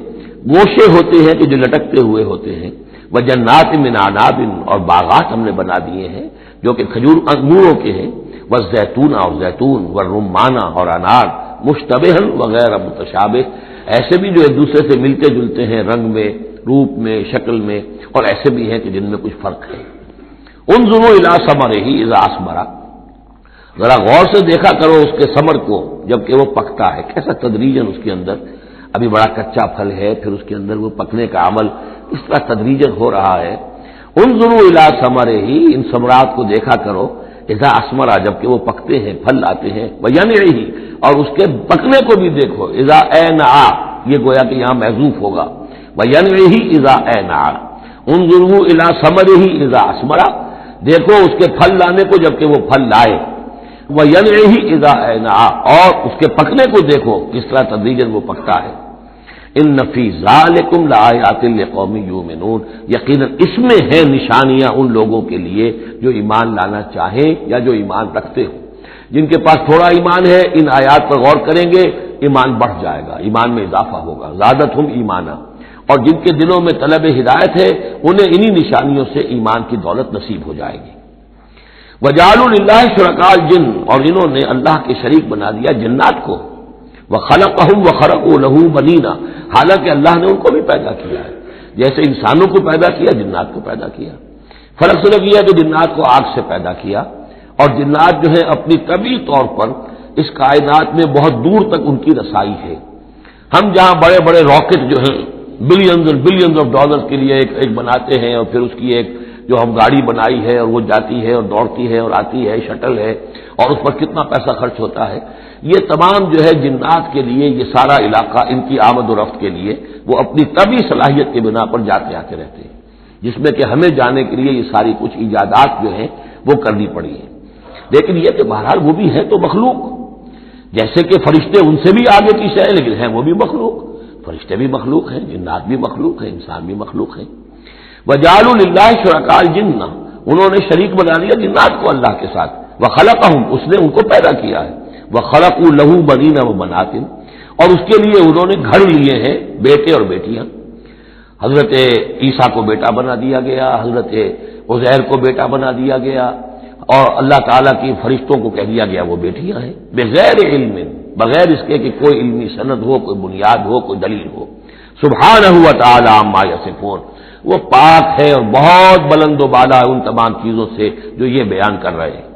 گوشے ہوتے ہیں کہ جو لٹکتے ہوئے ہوتے ہیں۔ وجنات من اعناب، اور باغات ہم نے بنا دیے ہیں جو کہ کھجور انگوروں کے ہیں۔ والزیتون، اور زیتون، والرمان، اور انار، مشتبہا وغیر متشابہ، ایسے بھی جو ایک دوسرے سے ملتے جلتے ہیں رنگ میں، روپ میں، شکل میں، اور ایسے بھی ہیں کہ جن میں کچھ فرق ہے۔ انظروا الی ثمرہ اذا اثمر، ذرا غور سے دیکھا کرو اس کے ثمر کو جبکہ وہ پکتا ہے، کیسا تدریجاً اس کے اندر، ابھی بڑا کچا پھل ہے، پھر اس کے اندر وہ پکنے کا عمل اس طرح تدریجاً ہو رہا ہے۔ انظروا الی ثمرہ، ان ثمرات کو دیکھا کرو، اذا اثمر، جبکہ وہ پکتے ہیں، پھل لاتے ہیں، وینعہ، اور اس کے پکنے کو بھی دیکھو، اذا اینع، یہ گویا کہ یہاں محذوف ہوگا، وینعہ اذا اینع، انظروا الی ثمرہ اذا اثمر، دیکھو اس کے پھل لانے کو جبکہ وہ پھل لائے، وینعہ اذا اینع، اور اس کے پکنے کو دیکھو کس طرح تدریجاً وہ پکتا ہے۔ ان فی ذالکم لآیات لقوم یؤمنون، یقیناً اس میں ہے نشانیاں ان لوگوں کے لیے جو ایمان لانا چاہیں یا جو ایمان رکھتے ہو۔ جن کے پاس تھوڑا ایمان ہے ان آیات پر غور کریں گے، ایمان بڑھ جائے گا، ایمان میں اضافہ ہوگا، زادتہم ایمانا، اور جن کے دلوں میں طلب ہدایت ہے انہیں انہی نشانیوں سے ایمان کی دولت نصیب ہو جائے گی۔ وجعلوا للہ شرکاء الجن، اور انہوں نے اللہ کے شریک بنا دیا جنات کو، وخلقہم وخرقوا لہ بنین، حالانکہ اللہ نے ان کو بھی پیدا کیا ہے، جیسے انسانوں کو پیدا کیا جنات کو پیدا کیا۔ فرق صرف یہ ہے کہ جنات کو آگ سے پیدا کیا، اور جنات جو ہے اپنی طبعی طور پر اس کائنات میں بہت دور تک ان کی رسائی ہے۔ ہم جہاں بڑے بڑے راکٹ جو ہیں بلینز آف ڈالرز کے لیے ایک بناتے ہیں، اور پھر اس کی ایک جو ہم گاڑی بنائی ہے اور وہ جاتی ہے اور دوڑتی ہے اور آتی ہے، شٹل ہے، اور اس پر کتنا پیسہ خرچ ہوتا ہے، یہ تمام جو ہے جنات کے لیے یہ سارا علاقہ ان کی آمد و رفت کے لیے وہ اپنی طبعی صلاحیت کی بنا پر جاتے آتے رہتے ہیں، جس میں کہ ہمیں جانے کے لیے یہ ساری کچھ ایجادات جو ہیں وہ کرنی پڑی ہیں۔ لیکن یہ کہ بہرحال وہ بھی ہے تو مخلوق، جیسے کہ فرشتے ان سے بھی آگے کی شے، لیکن ہیں وہ بھی مخلوق، فرشتے بھی مخلوق ہیں، جنات بھی مخلوق ہیں، انسان بھی مخلوق ہیں۔ وجعلوا للہ شرکاء الجن، انہوں نے شریک بنا دیا جنات کو اللہ کے ساتھ، وخلقہم، اس نے ان کو پیدا کیا ہے، وخرقوا لہ بنین وبنات، اور اس کے لیے انہوں نے گھر لیے ہیں بیٹے اور بیٹیاں۔ حضرت عیسیٰ کو بیٹا بنا دیا گیا، حضرت عزیر کو بیٹا بنا دیا گیا، اور اللہ تعالیٰ کی فرشتوں کو کہہ دیا گیا وہ بیٹیاں ہیں، بغیر علم، بغیر اس کے کہ کوئی علمی سند ہو، کوئی بنیاد ہو، کوئی دلیل ہو۔ سبحانہ و تعالی عما یصفون، وہ پاک ہے اور بہت بلند و بالا ہے ان تمام چیزوں سے جو یہ بیان کر رہے ہیں۔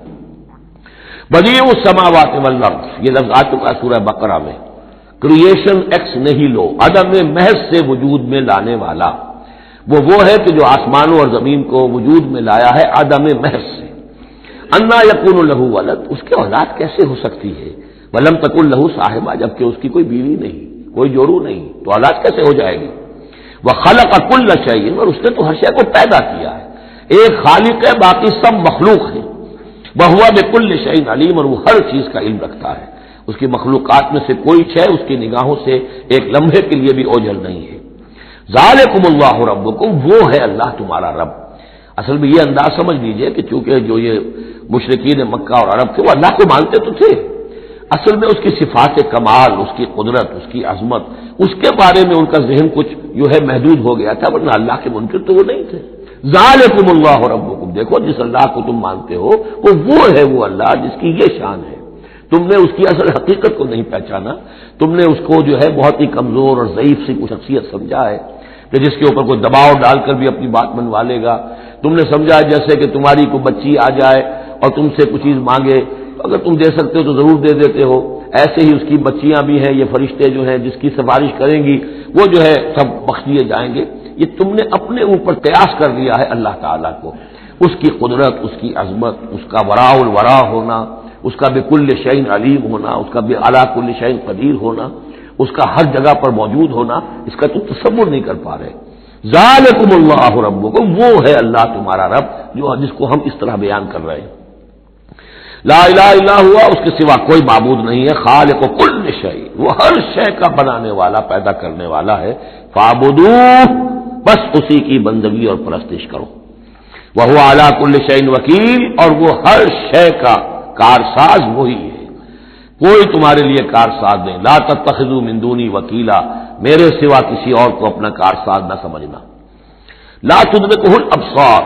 بدیع السماوات والارض، یہ لفظ آ چکا سورہ بقرہ میں، کریشن ایکس نہیلو، عدم محض سے وجود میں لانے والا، وہ ہے کہ جو آسمانوں اور زمین کو وجود میں لایا ہے عدم محض سے۔ انا یکون لہ ولد، اس کے اولاد کیسے ہو سکتی ہے، ولم تکن لہ صاحبہ، جبکہ اس کی کوئی بیوی نہیں، کوئی جورو نہیں، تو اولاد کیسے ہو جائے گی؟ وخلق کل شیء، اور اس نے تو ہر شے کو پیدا کیا ہے، ایک خالق ہے باقی سب مخلوق ہیں، وہو بکل شیء علیم، اور وہ ہر چیز کا علم رکھتا ہے، اس کی مخلوقات میں سے کوئی شے اس کی نگاہوں سے ایک لمحے کے لیے بھی اوجھل نہیں ہے۔ ذالکم اللہ ربکم، وہ ہے اللہ تمہارا رب۔ اصل میں یہ انداز سمجھ لیجئے کہ چونکہ جو یہ مشرکین مکہ اور عرب تھے وہ اللہ کو مانتے تو تھے، اصل میں اس کی صفات کمال، اس کی قدرت، اس کی عظمت، اس کے بارے میں ان کا ذہن کچھ جو ہے محدود ہو گیا تھا، ورنہ اللہ کے منکر تو وہ نہیں تھے۔ ذالکم اللہ ربکم، دیکھو جس اللہ کو تم مانتے ہو وہ ہے وہ اللہ جس کی یہ شان ہے، تم نے اس کی اصل حقیقت کو نہیں پہچانا، تم نے اس کو جو ہے بہت ہی کمزور اور ضعیف سی کوئی شخصیت سمجھا ہے کہ جس کے اوپر کوئی دباؤ ڈال کر بھی اپنی بات منوا لے گا، تم نے سمجھا جیسے کہ تمہاری کوئی بچی آ جائے اور تم سے کچھ چیز مانگے، اگر تم دے سکتے ہو تو ضرور دے دیتے ہو، ایسے ہی اس کی بچیاں بھی ہیں، یہ فرشتے جو ہیں جس کی سفارش کریں گی وہ جو ہے سب بخش دیے جائیں گے۔ یہ تم نے اپنے اوپر قیاس کر لیا ہے اللہ تعالیٰ کو، اس کی قدرت، اس کی عظمت، اس کا وراء الورا ہونا، اس کا بکل شیء علیم ہونا، اس کا علی کل شیء قدیر ہونا، اس کا ہر جگہ پر موجود ہونا، اس کا تم تصور نہیں کر پا رہے۔ ذالکم اللہ ربکم، وہ ہے اللہ تمہارا رب جس کو ہم اس طرح بیان کر رہے ہیں۔ لا الہ الا ہوا، اس کے سوا کوئی معبود نہیں ہے، خالق کل شیء، وہ ہر شے کا بنانے والا، پیدا کرنے والا ہے، فاعبدوہ، بس اسی کی بندگی اور پرستش کرو، وہو علی کل شیء وکیل، اور وہ ہر شے کا کارساز وہی ہے، کوئی تمہارے لیے کارساز نہیں۔ لا تتخذوا من دونی وکیلا، میرے سوا کسی اور کو اپنا کارساز نہ سمجھنا۔ لا تدرکہ الابصار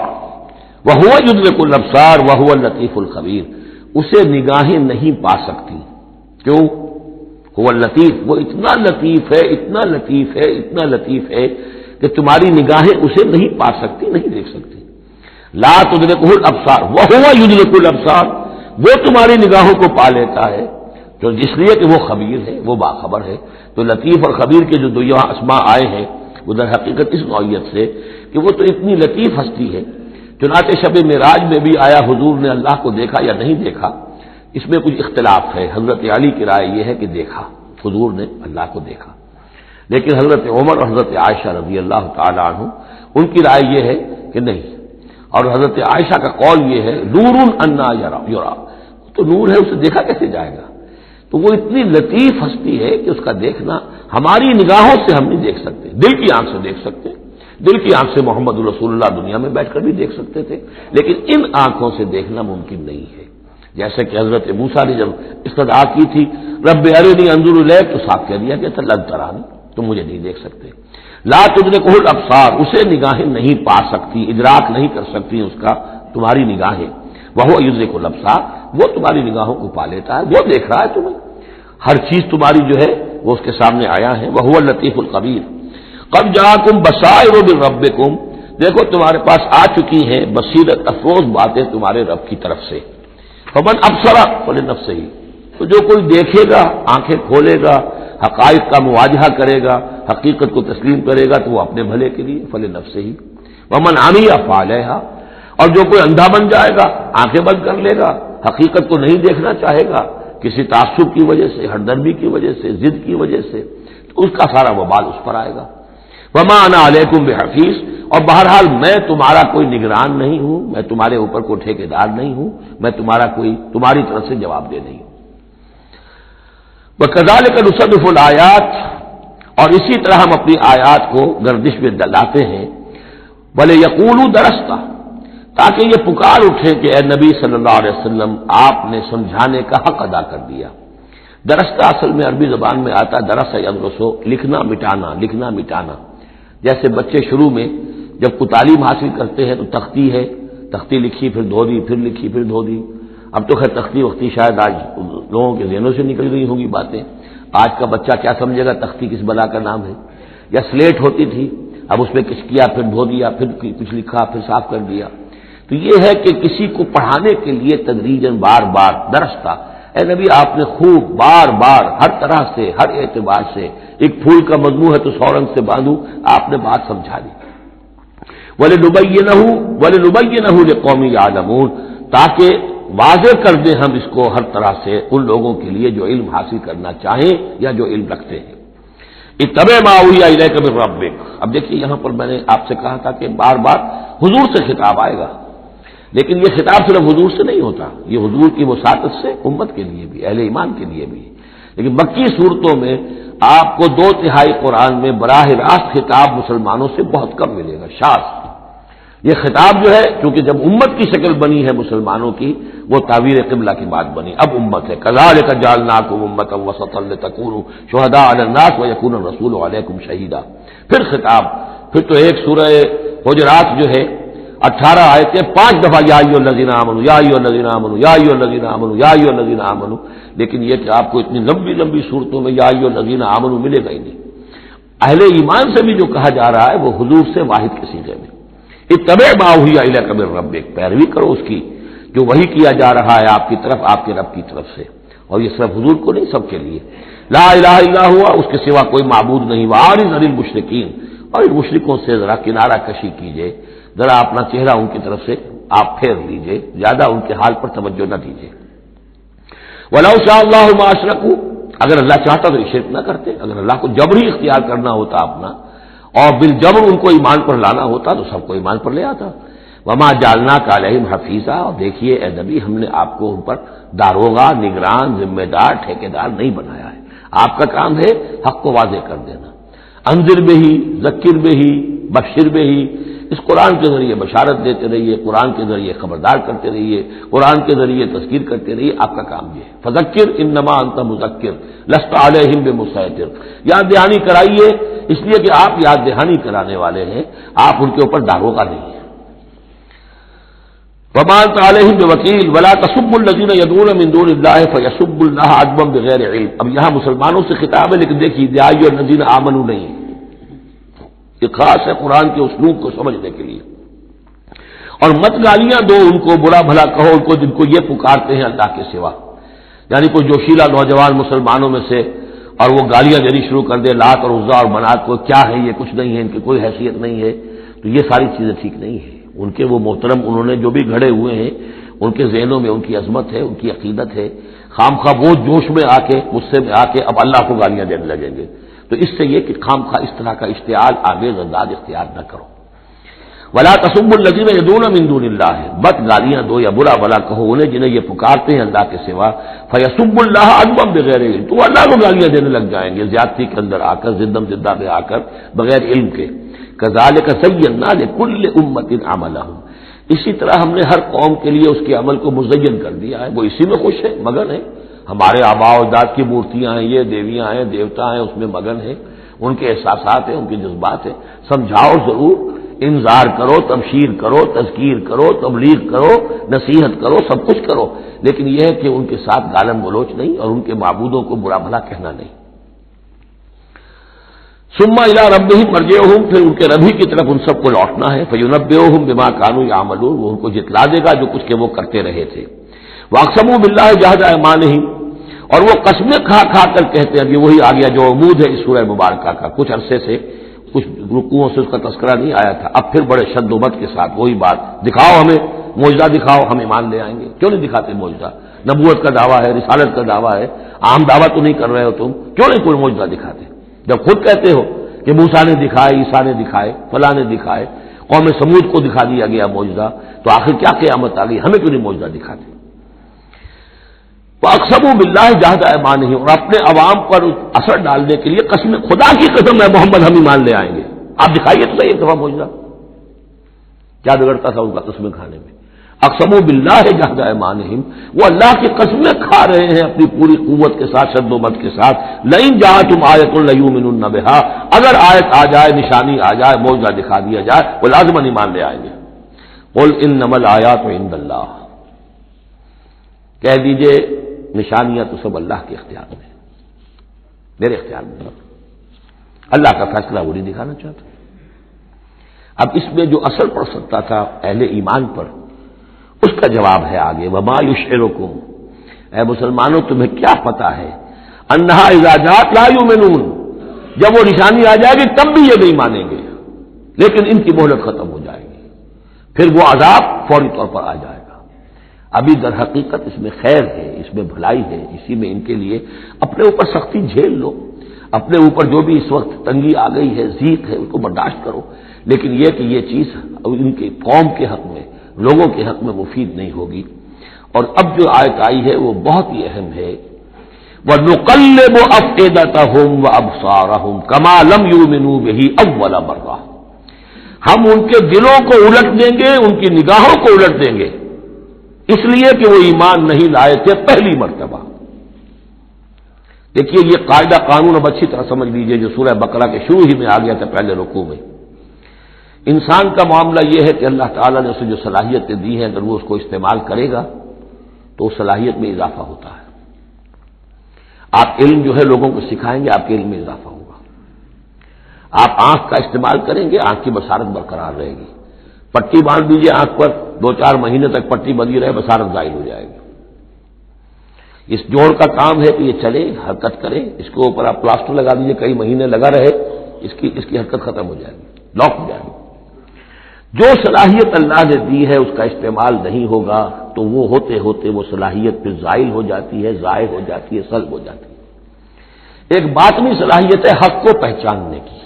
وہو یدرک الابصار وہو اللطیف الخبیر، اسے نگاہیں نہیں پا سکتی، کیوں؟ هو اللطیف، وہ اتنا لطیف ہے، اتنا لطیف ہے، اتنا لطیف ہے کہ تمہاری نگاہیں اسے نہیں پا سکتی، نہیں دیکھ سکتی۔ لا تدرکہ الابصار وہو یدرک الابصار، وہ تمہاری نگاہوں کو پا لیتا ہے، جو جس لیے کہ وہ خبیر ہے، وہ باخبر ہے۔ تو لطیف اور خبیر کے جو دو یہاں اسماء آئے ہیں وہ در حقیقت اس نوعیت سے کہ وہ تو اتنی لطیف ہستی ہے۔ چنانچہ شب معراج میں بھی آیا حضور نے اللہ کو دیکھا یا نہیں دیکھا، اس میں کچھ اختلاف ہے۔ حضرت علی کی رائے یہ ہے کہ دیکھا، حضور نے اللہ کو دیکھا، لیکن حضرت عمر اور حضرت عائشہ رضی اللہ تعالی عنہ ان کی رائے یہ ہے کہ نہیں، اور حضرت عائشہ کا قول یہ ہے نور انا یرا، تو نور ہے، اسے دیکھا کیسے جائے گا؟ تو وہ اتنی لطیف ہستی ہے کہ اس کا دیکھنا ہماری نگاہوں سے ہم نہیں دیکھ سکتے، دل کی آنکھ سے دیکھ سکتے، دل کی آنکھ سے محمد رسول اللہ دنیا میں بیٹھ کر بھی دیکھ سکتے تھے، لیکن ان آنکھوں سے دیکھنا ممکن نہیں ہے۔ جیسے کہ حضرت موسیٰ نے جب استدعا کی تھی رب ارنی انظر الیک، تو صاف کہہ دیا کہ لن ترانی، تم مجھے نہیں دیکھ سکتے. لا تدرکہ الابصار، اسے نگاہیں نہیں پا سکتی، ادراک نہیں کر سکتی اس کا تمہاری نگاہیں. وہو یدرک الابصار، وہ تمہاری نگاہوں کو پا لیتا ہے، وہ دیکھ رہا ہے تمہیں، ہر چیز تمہاری جو ہے وہ اس کے سامنے آیا ہے. وہو اللطیف الخبیر. قد جاءکم بصائر من ربکم، دیکھو تمہارے پاس آ چکی ہیں بصیرت افروز باتیں تمہارے رب کی طرف سے. فمن ابصر فلنفسہ، تو جو کوئی دیکھے گا، آنکھیں کھولے گا، حقائق کا مواجہہ کرے گا، حقیقت کو تسلیم کرے گا، تو وہ اپنے بھلے کے لیے، فلنفسہ. ومن عمی فعلیہا، اور جو کوئی اندھا بن جائے گا، آنکھیں بند کر لے گا، حقیقت کو نہیں دیکھنا چاہے گا کسی تعصب کی وجہ سے، ہردرمی کی وجہ سے، ضد کی وجہ سے، تو اس کا سارا وبال اس پر آئے گا. وما انا علیکم بحفیظ، اور بہرحال میں تمہارا کوئی نگران نہیں ہوں، میں تمہارے اوپر کوئی ٹھیکیدار نہیں ہوں، میں تمہاری طرف سے جواب دہ نہیں ہوں. وَكَذَلِكَ نُصَرِّفُ الْآيَاتِ، اور اسی طرح ہم اپنی آیات کو گردش میں لاتے ہیں. وَلِيَقُولُوا دَرَسْتَ، تاکہ یہ پکار اٹھے کہ اے نبی صلی اللہ علیہ وسلم آپ نے سمجھانے کا حق ادا کر دیا. درستہ اصل میں عربی زبان میں آتا درس یدرسو، لکھنا مٹانا. جیسے بچے شروع میں جب کوئی تعلیم حاصل کرتے ہیں تو تختی ہے، تختی لکھی پھر دھو دی، پھر لکھی پھر دھو دی. اب تو خیر تختی وقتی شاید آج لوگوں کے ذہنوں سے نکل گئی ہوگی باتیں. آج کا بچہ کیا سمجھے گا تختی کس بلا کا نام ہے. یا سلیٹ ہوتی تھی، اب اس میں کچھ کیا پھر دھو دیا، پھر کچھ لکھا پھر صاف کر دیا. تو یہ ہے کہ کسی کو پڑھانے کے لیے تدریجاً بار بار درستہ، اے نبی آپ نے خوب بار بار ہر طرح سے، ہر اعتبار سے، ایک پھول کا مضمون ہے تو 100 رنگ سے باندھوں، آپ نے بات سمجھا دی. وَلِنُبَيِّنَهُ لِقَوْمٍ يَعْلَمُونَ، تاکہ واضح کر دیں ہم اس کو ہر طرح سے ان لوگوں کے لیے جو علم حاصل کرنا چاہیں یا جو علم رکھتے ہیں. اتَّبِعْ مَا أُوحِیَ إِلَیْکَ مِن رَّبِّکَ، اب دیکھیے یہاں پر میں نے آپ سے کہا تھا کہ بار بار حضور سے خطاب آئے گا، لیکن یہ خطاب صرف حضور سے نہیں ہوتا، یہ حضور کی وساطت سے امت کے لیے بھی، اہل ایمان کے لیے بھی. لیکن مکی صورتوں میں آپ کو 2/3 قرآن میں براہ راست خطاب مسلمانوں سے بہت کم ملے گا. شاذ یہ خطاب جو ہے کیونکہ جب امت کی شکل بنی ہے مسلمانوں کی، وہ تعبیر قبلہ کی بات بنی، اب امت ہے. کذالک جعلناکم امۃ وسطا لتکونوا شہداء علی الناس ویکون الرسول علیکم شہیدا. پھر خطاب، پھر تو ایک سورہ حجرات جو ہے 18 آیتیں 5 دفعہ یا ایھا الذین آمنوا یا ایھا الذین آمنوا یا ایھا الذین آمنوا یا ایھا الذین آمنوا. لیکن یہ کہ آپ کو اتنی لمبی لمبی صورتوں میں یا ایھا الذین آمنوا ملے گا ہی نہیں. اہل ایمان سے بھی جو کہا جا رہا ہے وہ حضور سے واحد کے صیغے میں. اتبع ما اوحی الیک من ربک، پیروی کرو اس کی جو وحی کیا جا رہا ہے آپ کی طرف، آپ کے رب کی طرف سے. اور یہ صرف حضور کو نہیں، سب کے لیے. لا الہ الا ہوا، اس کے سوا کوئی معبود نہیں. وَأَعْرِضْ عَنِ الْمُشْرِكِينَ، اور ان مشرکوں سے ذرا کنارہ کشی کیجیے، ذرا اپنا چہرہ ان کی طرف سے آپ پھیر لیجیے، زیادہ ان کے حال پر توجہ نہ دیجیے. وَلَوْ شَاءَ اللَّهُ مَا أَشْرَكُوا، اگر اللہ چاہتا تو شرک نہ کرتے. اگر اللہ کو جبری اختیار کرنا ہوتا اپنا اور بالجبر ان کو ایمان پر لانا ہوتا تو سب کو ایمان پر لے آتا. وما جعلناک علیہم حفیظا، اور دیکھیے اے نبی ہم نے آپ کو ان پر داروغہ، نگران، ذمہ دار، ٹھیکیدار نہیں بنایا ہے. آپ کا کام ہے حق کو واضح کر دینا. انذر بہی، ذکر بہی، بشر بہی، اس قرآن کے ذریعے بشارت دیتے رہیے، قرآن کے ذریعے خبردار کرتے رہیے، قرآن کے ذریعے تذکیر کرتے رہیے. آپ کا کام یہ ہے. فذکر انما انت مذکر لست علیہم بمسیطر، یاد دہانی کرائیے اس لیے کہ آپ یاد دہانی کرانے والے ہیں، آپ ان کے اوپر داروغہ نہیں ہیں. وما انت علیہم بوکیل ولا تسبوا الذین یدعون من دون اللہ فیسبوا اللہ عدوا بغیر علم. اب یہاں مسلمانوں سے خطاب ہے، لیکن دیکھیے یا ایھا الذین آمنوا نہیں، یہ خاص ہے قرآن کے اسلوب کو سمجھنے کے لیے. اور مت گالیاں دو ان کو، برا بھلا کہو ان کو جن کو یہ پکارتے ہیں اللہ کے سوا. یعنی کوئی جوشیلا نوجوان مسلمانوں میں سے اور وہ گالیاں دینی شروع کر دے لات اور عزا اور منات کو، کیا ہے یہ، کچھ نہیں ہے، ان کی کوئی حیثیت نہیں ہے. تو یہ ساری چیزیں ٹھیک نہیں ہیں. ان کے وہ محترم انہوں نے جو بھی گھڑے ہوئے ہیں، ان کے ذہنوں میں ان کی عظمت ہے، ان کی عقیدت ہے. خام خواہ وہ جوش میں آ کے، غصے میں آ کے اب اللہ کو گالیاں دینے لگیں گے. تو اس سے یہ کہ خام خواہ اس طرح کا اشتعال آمیز انداز اختیار نہ کرو. ولا تسبوا الذین یدعون من دون اللہ، بد گالیاں دو یا برا بلا کہو انہیں جنہیں یہ پکارتے ہیں اللہ کے سوا. فیسبوا اللہ عدوا بغیر علم، تو اللہ کو گالیاں دینے لگ جائیں گے زیادتی کے اندر آ کر، زدم زدہ میں آ کر، بغیر علم کے. کذالک زینا لکل امۃ عملہم، اسی طرح ہم نے ہر قوم کے لیے اس کے عمل کو مزین کر دیا ہے، وہ اسی میں خوش ہے، مگن ہے. ہمارے آباء و اجداد کی مورتیاں ہیں، یہ دیویاں ہیں، دیوتا ہیں، اس میں مگن ہے، ان کے احساسات ہیں، ان کے جذبات ہیں. سمجھاؤ ضرور، انذار کرو، تبشیر کرو، تذکیر کرو، تبلیغ کرو، نصیحت کرو، سب کچھ کرو، لیکن یہ ہے کہ ان کے ساتھ گالم گلوچ نہیں اور ان کے معبودوں کو برا بھلا کہنا نہیں. ثم الی ربہم مرجعہم، پھر ان کے رب ہی کی طرف ان سب کو لوٹنا ہے. فینبئہم بما کانوا یعملون، وہ ان کو جتلا دے گا جو کچھ کہ وہ کرتے رہے تھے. واقسموا باللہ جہد ایمانہم، اور وہ قسمیں کھا کھا کر کہتے ہیں. ابھی وہی آ گیا جو عمود ہے اس سورہ مبارکہ کا. کچھ عرصے سے کچھ رکوعوں سے اس کا تذکرہ نہیں آیا تھا، اب پھر بڑے شد و مت کے ساتھ وہی بات، دکھاؤ ہمیں معجزہ، دکھاؤ ہم ایمان لے آئیں گے. کیوں نہیں دکھاتے معجزہ؟ نبوت کا دعویٰ ہے، رسالت کا دعویٰ ہے، عام دعویٰ تو نہیں کر رہے ہو تم، کیوں نہیں کوئی معجزہ دکھاتے؟ جب خود کہتے ہو کہ موسیٰ نے دکھائے، عیسیٰ نے دکھائے، فلاں نے دکھائے، قوم سمود کو دکھا دیا گیا معجزہ، تو آخر کیا قیامت آ گئی؟ ہمیں کیوں نہیں معجزہ دکھاتے؟ وَأَقْسَمُوا بِاللَّهِ جَهْدَ أَيْمَانِهِمْ، اور اپنے عوام پر اثر ڈالنے کے لیے قسم، خدا کی قسم ہے محمد ہم ایمان لے آئیں گے. آپ دکھائیے تو صحیح ایک دفعہ معجزہ. کیا بگڑتا تھا ان کا قسمیں کھانے میں؟ اقسموا باللہ جہد ایمانہم، وہ اللہ کی قسمیں کھا رہے ہیں اپنی پوری قوت کے ساتھ، شد و مت کے ساتھ. لئن جاءتم آیۃ لیؤمنن بہا، اگر آیت آ جائے، نشانی آ جائے، معجزہ دکھا دیا جائے، وہ لازماً ایمان لے آئیں گے. قل انما الآیات عند اللہ، کہہ دیجئے نشانیاں تو سب اللہ کے اختیار میں، میرے اختیار میں نہیں. اللہ کا فیصلہ وہ نہیں دکھانا چاہتا. اب اس میں جو اثر پڑ سکتا تھا اہل ایمان پر، اس کا جواب ہے آگے. وما یشعرکم، اے مسلمانوں تمہیں کیا پتا ہے، انہا اذا جاءت لا یؤمنون، جب وہ نشانی آ جائے گی تب بھی یہ نہیں مانیں گے، لیکن ان کی مہلت ختم ہو جائے گی، پھر وہ عذاب فوری طور پر آ جائے گا. ابھی در حقیقت اس میں خیر ہے، اس میں بھلائی ہے، اسی میں ان کے لیے اپنے اوپر سختی جھیل لو، اپنے اوپر جو بھی اس وقت تنگی آ گئی ہے، ضیق ہے، اس کو برداشت کرو، لیکن یہ کہ یہ چیز ان کے قوم کے حق میں، لوگوں کے حق میں مفید نہیں ہوگی. اور اب جو آیت آئی ہے وہ بہت ہی اہم ہے. وَنُقَلِّبُ أَفْئِدَتَهُمْ وَأَبْصَارَهُمْ كَمَا لَمْ يُؤْمِنُوا بِهِ أَوَّلَ مَرَّةٍ، ہم ان کے دلوں کو الٹ دیں گے، ان کی نگاہوں کو الٹ دیں گے، اس لیے کہ وہ ایمان نہیں لائے تھے پہلی مرتبہ. دیکھیے یہ قاعدہ قانون اب اچھی طرح سمجھ لیجئے جو سورہ بقرہ کے شروع ہی میں آ گیا تھا پہلے رکوع میں. انسان کا معاملہ یہ ہے کہ اللہ تعالیٰ نے اسے جو صلاحیتیں دی ہیں، اگر وہ اس کو استعمال کرے گا تو اس صلاحیت میں اضافہ ہوتا ہے. آپ علم جو ہے لوگوں کو سکھائیں گے، آپ کے علم میں اضافہ ہوگا. آپ آنکھ کا استعمال کریں گے، آنکھ کی بصارت برقرار رہے گی. پٹی باندھ دیجیے آنکھ پر، 2-4 مہینے تک پٹی بندھی رہے، بصارت ظاہر ہو جائے گی. اس جوڑ کا کام ہے کہ یہ چلے، حرکت کرے. اس کے اوپر آپ پلاسٹر لگا دیجیے، کئی مہینے لگا رہے، اس کی حرکت ختم ہو جائے گی، لاک ہو جائے گی. جو صلاحیت اللہ نے دی ہے اس کا استعمال نہیں ہوگا تو وہ ہوتے ہوتے وہ صلاحیت پھر زائل ہو جاتی ہے، ضائع ہو جاتی ہے، سلب ہو جاتی ہے. ایک باطنی صلاحیت ہے حق کو پہچاننے کی.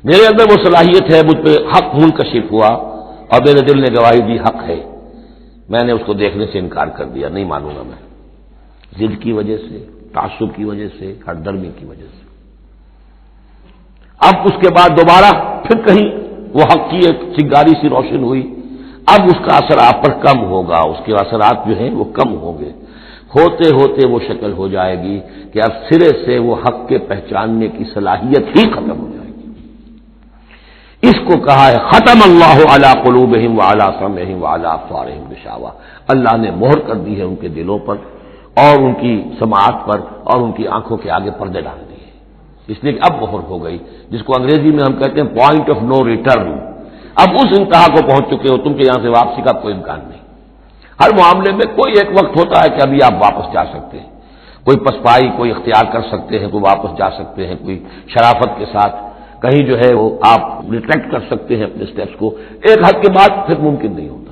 میرے اندر وہ صلاحیت ہے، مجھ پہ حق منکشف ہوا اور میرے دل نے گواہی دی حق ہے، میں نے اس کو دیکھنے سے انکار کر دیا، نہیں مانوں گا میں، ضد کی وجہ سے، تعصب کی وجہ سے، ہر درمی کی وجہ سے. اب اس کے بعد دوبارہ پھر کہیں وہ حق کی ایک چنگاری سی روشن ہوئی، اب اس کا اثر آپ پر کم ہوگا، اس کے اثرات جو ہیں وہ کم ہوں گے. ہوتے ہوتے وہ شکل ہو جائے گی کہ اب سرے سے وہ حق کے پہچاننے کی صلاحیت ہی ختم ہو جائے گی. اس کو کہا ہے ختم اللہ علی قلوبہم وعلی سمعہم وعلی ابصارہم غشاوہ، اللہ نے مہر کر دی ہے ان کے دلوں پر اور ان کی سماعت پر اور ان کی آنکھوں کے آگے پردے ڈال دیے، اس لیے کہ اب مہر ہو گئی، جس کو انگریزی میں ہم کہتے ہیں پوائنٹ آف نو ریٹرن. اب اس انتہا کو پہنچ چکے ہو تم کہ یہاں سے واپسی کا کوئی امکان نہیں. ہر معاملے میں کوئی ایک وقت ہوتا ہے کہ ابھی آپ واپس جا سکتے ہیں، کوئی پسپائی کوئی اختیار کر سکتے ہیں، کوئی واپس جا سکتے ہیں، کوئی شرافت کے ساتھ کہیں جو ہے وہ آپ ریٹریکٹ کر سکتے ہیں اپنے سٹیپس کو، ایک حد کے بعد پھر ممکن نہیں ہوتا.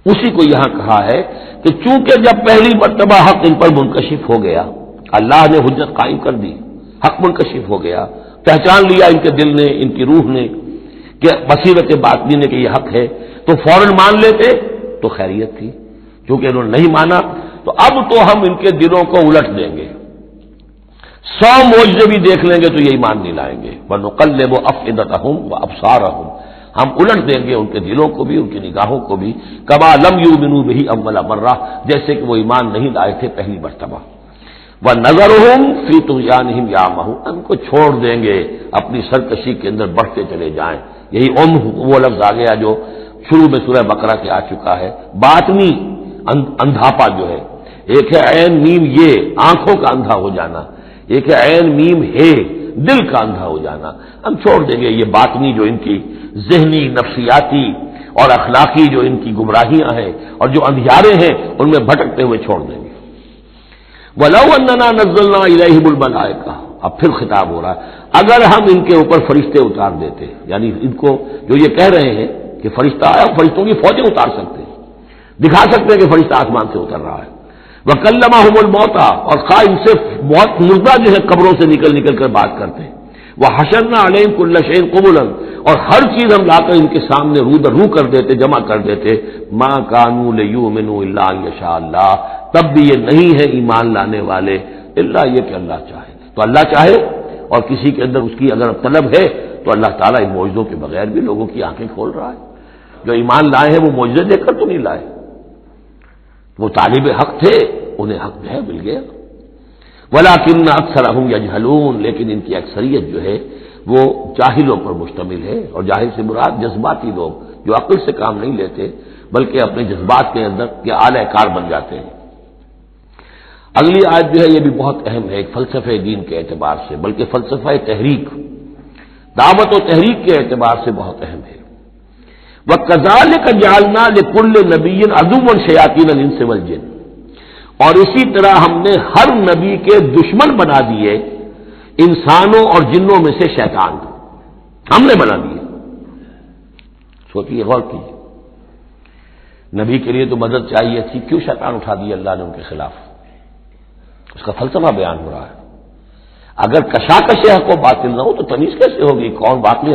اسی کو یہاں کہا ہے کہ چونکہ جب پہلی مرتبہ حق ان پر منکشف ہو گیا، اللہ نے حجت قائم کر دی، حق منکشف ہو گیا، پہچان لیا ان کے دل نے، ان کی روح نے کہ بصیرت باطنی نے کہ یہ حق ہے، تو فوراً مان لیتے تو خیریت تھی. چونکہ انہوں نے نہیں مانا تو اب تو ہم ان کے دلوں کو الٹ دیں گے، 100 معجزے بھی دیکھ لیں گے تو یہ ایمان نہیں لائیں گے. وَنُقَلِّبُ أَفْئِدَتَهُمْ وَأَبْصَارَهُمْ ہم الٹ دیں گے ان کے دلوں کو بھی، ان کی نگاہوں کو بھی، کما لم یؤمنوا بہ اول مرہ، جیسے کہ وہ ایمان نہیں لائے تھے پہلی مرتبہ، وَنَذَرُهُمْ فِي طُغْيَانِهِمْ يَعْمَهُونَ، ان کو چھوڑ دیں گے اپنی سرکشی کے اندر بڑھتے چلے جائیں. یہی وہ لفظ آ گیا جو شروع میں سورہ بقرہ کے آ چکا ہے، باطنی اندھاپا جو ہے. ایک ہے عین میم یہ آنکھوں کا اندھا ہو جانا، ایک ہے عین میم ہے دل کا اندھا ہو جانا. ہم چھوڑ دیں گے یہ باطنی جو ان کی ذہنی، نفسیاتی اور اخلاقی جو ان کی گمراہیاں ہیں اور جو اندھیارے ہیں ان میں بھٹکتے ہوئے چھوڑ دیں گے. وَلَوْ أَنَّنَا نَزَّلْنَا إِلَيْهِمُ الْمَلَائِكَةَ، اب پھر خطاب ہو رہا ہے، اگر ہم ان کے اوپر فرشتے اتار دیتے، یعنی ان کو جو یہ کہہ رہے ہیں کہ فرشتہ آیا، فرشتوں کی فوجیں اتار سکتے ہیں، دکھا سکتے ہیں کہ فرشتہ آسمان سے اتر رہا ہے. وَكَلَّمَهُمُ الْمَوْتَىٰ، اور خواہ ان سے موت مردہ جو ہے قبروں سے نکل نکل کر بات کرتے ہیں. وَحَشَرْنَا عَلَيْهِمْ كُلَّ شَيْءٍ قُبُلًا، اور ہر چیز ہم لا کر ان کے سامنے رو در رو کر دیتے، جمع کر دیتے. مَا كَانُوا لِيُؤْمِنُوا إِلَّا أَن يَشَاءَ اللَّهُ، تب بھی یہ نہیں ہے ایمان لانے والے اللہ یہ کہ اللہ چاہے. تو اللہ چاہے اور کسی کے اندر اس کی اگر طلب ہے تو اللہ تعالیٰ ان معجزوں کے بغیر بھی لوگوں کی آنکھیں کھول رہا ہے. جو ایمان لائے ہیں وہ معجزے دیکھ کر تو نہیں لائے، وہ طالب حق تھے، انہیں حق جو ہے مل گیا. وَلَٰكِنَّ أَكْثَرَهُمْ يَجْهَلُونَ، لیکن ان کی اکثریت جو ہے وہ جاہلوں پر مشتمل ہے، اور جاہل سے مراد جذباتی لوگ جو عقل سے کام نہیں لیتے بلکہ اپنے جذبات کے اندر کے اعلی کار بن جاتے ہیں. اگلی آیت جو ہے یہ بھی بہت اہم ہے، ایک فلسفہ دین کے اعتبار سے، بلکہ فلسفہ تحریک، دعوت و تحریک کے اعتبار سے بہت اہم ہے. وَكَذَٰلِكَ جَعَلْنَا لِكُلِّ نَبِيٍّ عَدُوًّا شَيَاطِينَ الْإِنسِ وَالْجِنِّ، اور اسی طرح ہم نے ہر نبی کے دشمن بنا دیے انسانوں اور جنوں میں سے شیطان، ہم نے بنا دیے. سوچیے، غور کیجیے، نبی کے لیے تو مدد چاہیے تھی، کیوں شیطان اٹھا دیا اللہ نے ان کے خلاف؟ اس کا فلسفہ بیان ہو رہا ہے. اگر کشاکش حق و باطل نہ ہو تو تمیز کیسے ہوگی کون واقعی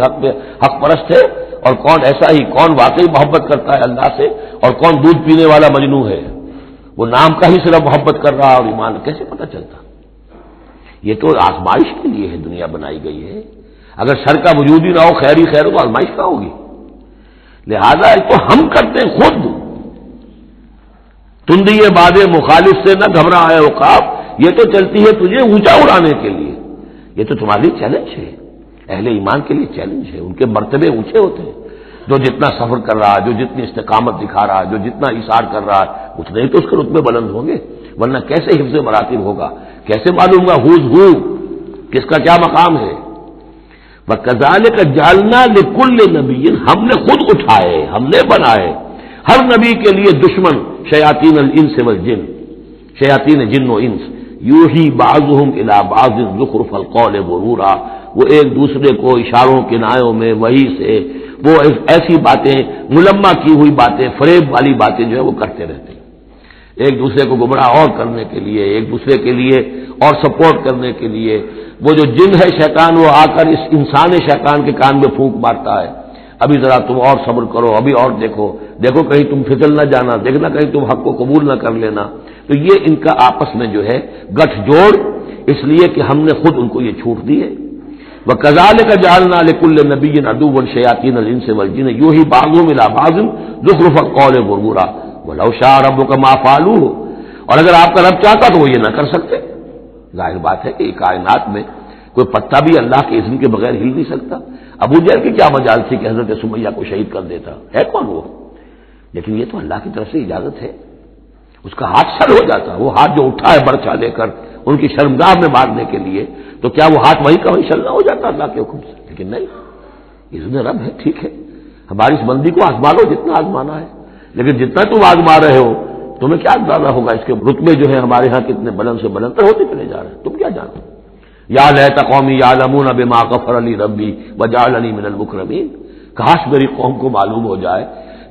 حق پرست ہے اور کون ایسا ہی، کون واقعی محبت کرتا ہے اللہ سے اور کون دودھ پینے والا مجنوں ہے؟ وہ نام کا ہی صرف محبت کر رہا اور ایمان کیسے پتہ چلتا؟ یہ تو آزمائش کے لیے ہے دنیا بنائی گئی ہے. اگر شر کا وجود ہی نہ ہو، خیر ہی خیر ہو، تو آزمائش کہاں ہوگی؟ لہذا اس کو ہم کرتے ہیں خود. تندی باد مخالف سے نہ گھبرا ہے عقاب، یہ تو چلتی ہے تجھے اونچا اڑانے کے لیے. یہ تو تمہارے لیے چیلنج ہے، اہل ایمان کے لیے چیلنج ہے. ان کے مرتبے اونچے ہوتے ہیں، جو جتنا سفر کر رہا ہے، جو جتنی استقامت دکھا رہا ہے، جو جتنا اثار کر رہا ہے، اتنے ہی تو اس کے رتبے بلند ہوں گے. ورنہ کیسے حفظ مراتب ہوگا؟ کیسے معلوم ہوگا ہوز ہو کس کا کیا مقام ہے؟ وَكَذَٰلِكَ جَعَلْنَا لِكُلِّ نَبِيٍّ، ہم نے خود اٹھائے، ہم نے بنائے ہر نبی کے لیے دشمن شیاطین الانس والجن، شیاطین جن و انس، یوحی بعضهم الی بعض زخرف القول غرورا، وہ ایک دوسرے کو اشاروں کنایوں میں وحی سے وہ ایسی باتیں، ملمہ کی ہوئی باتیں، فریب والی باتیں جو ہے وہ کرتے رہتے ہیں، ایک دوسرے کو گمراہ اور کرنے کے لیے، ایک دوسرے کے لیے اور سپورٹ کرنے کے لیے. وہ جو جن ہے شیطان، وہ آ کر اس انسان شیطان کے کان میں پھونک مارتا ہے، ابھی ذرا تم اور صبر کرو، ابھی اور دیکھو کہیں تم پھسل نہ جانا، دیکھنا کہیں تم حق کو قبول نہ کر لینا. تو یہ ان کا آپس میں جو ہے گٹھ جوڑ، اس لیے کہ ہم نے خود ان کو یہ چھوٹ دی ہے. وَكَذَٰلِكَ جَعَلْنَا لِكُلِّ نَبِيٍّ عَدُوًّا شَيَاطِينَ الْإِنسِ وَالْجِنِّ يُوحِي بَعْضُهُمْ إِلَىٰ بَعْضٍ زُخْرُفَ الْقَوْلِ غُرُورًا وَلَوْ شَاءَ رَبُّكَ مَا فَعَلُوهُ، اور اگر آپ کا رب چاہتا تو وہ یہ نہ کر سکتے. ظاہر بات ہے کہ کائنات میں کوئی پتا بھی اللہ کے اذن کے بغیر ہل نہیں سکتا. ابو جہل کی کیا مجال تھی کہ حضرت سمیہ کو شہید کر دیتا؟ ہے کون وہ؟ لیکن یہ تو اللہ کی طرف سے اجازت ہے. اس کا ہاتھ شل ہو جاتا، وہ ہاتھ جو اٹھا ہے برچا لے کر ان کی شرمگاہ میں مارنے کے لیے، تو کیا وہ ہاتھ وہیں کا وہیں شل نہ ہو جاتا اللہ کے حکم سے؟ لیکن نہیں، اذن رب ہے. ٹھیک ہے، ہماری اس بندی کو آزما لو جتنا آزمانا ہے، لیکن جتنا تم آزما رہے ہو تمہیں کیا اندازہ ہوگا اس کے رتبے جو ہے ہمارے ہاں کتنے بلند سے بلند ہوتے چلے جا رہے ہیں، تم کیا جانو؟ یا لیت قومی یعلمون بما غفر لی ربی وجعلنی من المکرمین، کاش میری قوم کو معلوم ہو جائے،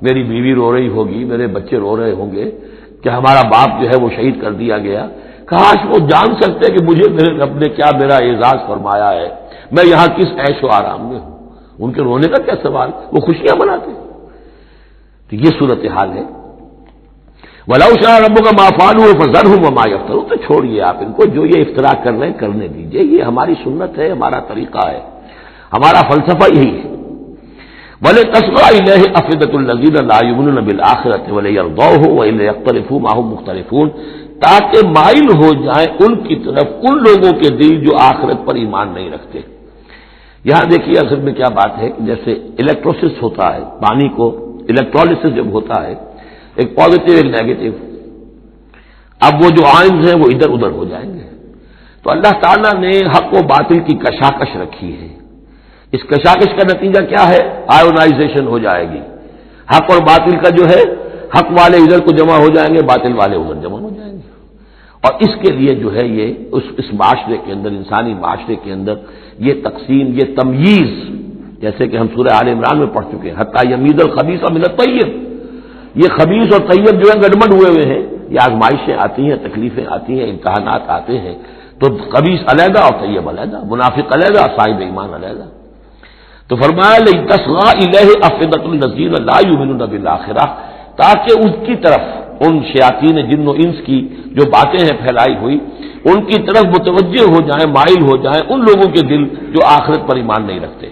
میری بیوی رو رہی ہوگی، میرے بچے رو رہے ہوں گے کہ ہمارا باپ جو ہے وہ شہید کر دیا گیا، کاش وہ جان سکتے کہ مجھے میرے رب نے کیا میرا اعزاز فرمایا ہے، میں یہاں کس عیش و آرام میں ہوں. ان کے رونے کا کیا سوال، وہ خوشیاں مناتے. تو یہ صورتحال ہے. وَلَوْ شَاءَ رَبُّكَ مَا فَعَلُوهُ فَذَرْهُمْ وَمَا يَفْتَرُونَ، تو چھوڑیے آپ ان کو، جو یہ افتراء کر رہے ہیں کرنے دیجیے. یہ ہماری سنت ہے، ہمارا طریقہ ہے، ہمارا فلسفہ یہی ہے. وَلِتَصْغَىٰ إِلَيْهِ أَفْئِدَةُ الَّذِينَ لَا يُؤْمِنُونَ بِالْآخِرَةِ وَلِيَرْضَوْهُ وَإِنْ يَخْتَلِفُوا مَا هُمْ مُخْتَلِفُونَ، تاکہ مائل ہو جائیں ان کی طرف ان لوگوں کے دل جو آخرت پر ایمان نہیں رکھتے۔ یہاں دیکھیے اصل میں کیا بات ہے کہ جیسے الیکٹروسس ہوتا ہے، پانی کو الیکٹرولسس جب ہوتا ہے، ایک پازیٹو ایک نیگیٹو، اب وہ جو آئنز ہیں وہ ادھر ادھر ہو جائیں گے۔ تو اللہ تعالیٰ نے حق و باطل کی کشاکش رکھی ہے، اس کشاکش کا نتیجہ کیا ہے؟ آئونائزیشن ہو جائے گی، حق اور باطل کا جو ہے، حق والے ادھر کو جمع ہو جائیں گے، باطل والے ادھر جمع ہو جائیں گے۔ اور اس کے لیے جو ہے یہ اس معاشرے کے اندر، انسانی معاشرے کے اندر یہ تقسیم، یہ تمییز، جیسے کہ ہم سورہ آل عمران میں پڑھ چکے ہیں، حتی یمیز الخبیث من الطیب، یہ خبیث اور طیب جو ہے گڈمڈ ہوئے ہیں، یہ آزمائشیں آتی ہیں، تکلیفیں آتی ہیں، امتحانات آتے ہیں، تو خبیث علیحدہ اور طیب علیحدہ، منافق علیحدہ، صاحب ایمان علیحدہ۔ تو فرمایا لِتَصْغَىٰ إِلَيْهِ أَفْئِدَةُ الَّذِينَ لَا يُؤْمِنُونَ بِالْآخِرَةِ، تاکہ ان کی طرف، ان شیاطین جن و انس کی جو باتیں ہیں پھیلائی ہوئی، ان کی طرف متوجہ ہو جائیں، مائل ہو جائیں ان لوگوں کے دل جو آخرت پر ایمان نہیں رکھتے،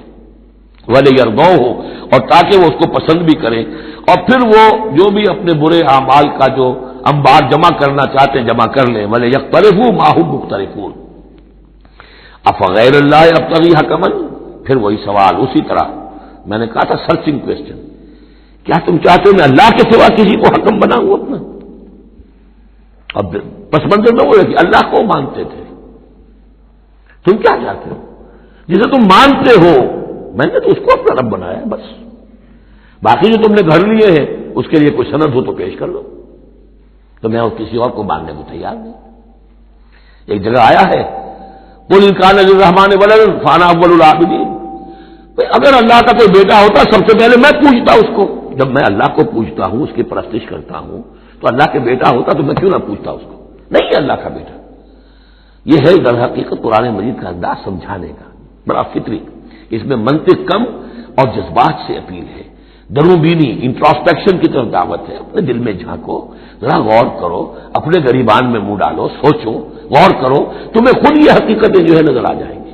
وَلِيَرْضَوْهُ، اور تاکہ وہ اس کو پسند بھی کریں، اور پھر وہ جو بھی اپنے برے اعمال کا جو انبار جمع کرنا چاہتے ہیں جمع کر لیں، وَلِيَخْتَلِفُوا مَا هُمْ مُخْتَلِفُونَ أَفَغَيْرَ اللَّهِ أَبْتَغِي حَكَمًا، پھر وہی سوال اسی طرح میں نے کہا تھا، سرچنگ کوشچن، کیا تم چاہتے ہو میں اللہ کے سوا کسی کو حکم بناؤں اپنا؟ اب پس منظر میں وہ ہے کہ اللہ کو مانتے تھے، تم کیا چاہتے ہو؟ جسے تم مانتے ہو میں نے تو اس کو اپنا رب بنایا ہے، بس باقی جو تم نے گھر لیے ہیں اس کے لیے کوئی سند ہو تو پیش کر لو، تو میں کسی اور کو ماننے کو تیار نہیں۔ ایک جگہ آیا ہے قُلْ إِنْ كَانَ لِلرَّحْمَٰنِ وَلَدٌ فَأَنَا أَوَّلُ الْعَابِدِينَ، اگر اللہ کا کوئی بیٹا ہوتا سب سے پہلے میں پوچھتا اس کو، جب میں اللہ کو پوچھتا ہوں، اس کی پرستش کرتا ہوں، تو اللہ کے بیٹا ہوتا تو میں کیوں نہ پوچھتا اس کو؟ نہیں ہے اللہ کا بیٹا۔ یہ ہے در حقیقت قرآن مجید کا انداز سمجھانے کا، بڑا فطری، اس میں منطق کم اور جذبات سے اپیل ہے، دروں بینی انٹراسپیکشن کی طرف دعوت ہے، اپنے دل میں جھانکو، ذرا غور کرو، اپنے گریبان میں منہ ڈالو، سوچو، غور کرو، تمہیں خود یہ حقیقتیں جو ہے نظر آ جائیں گی۔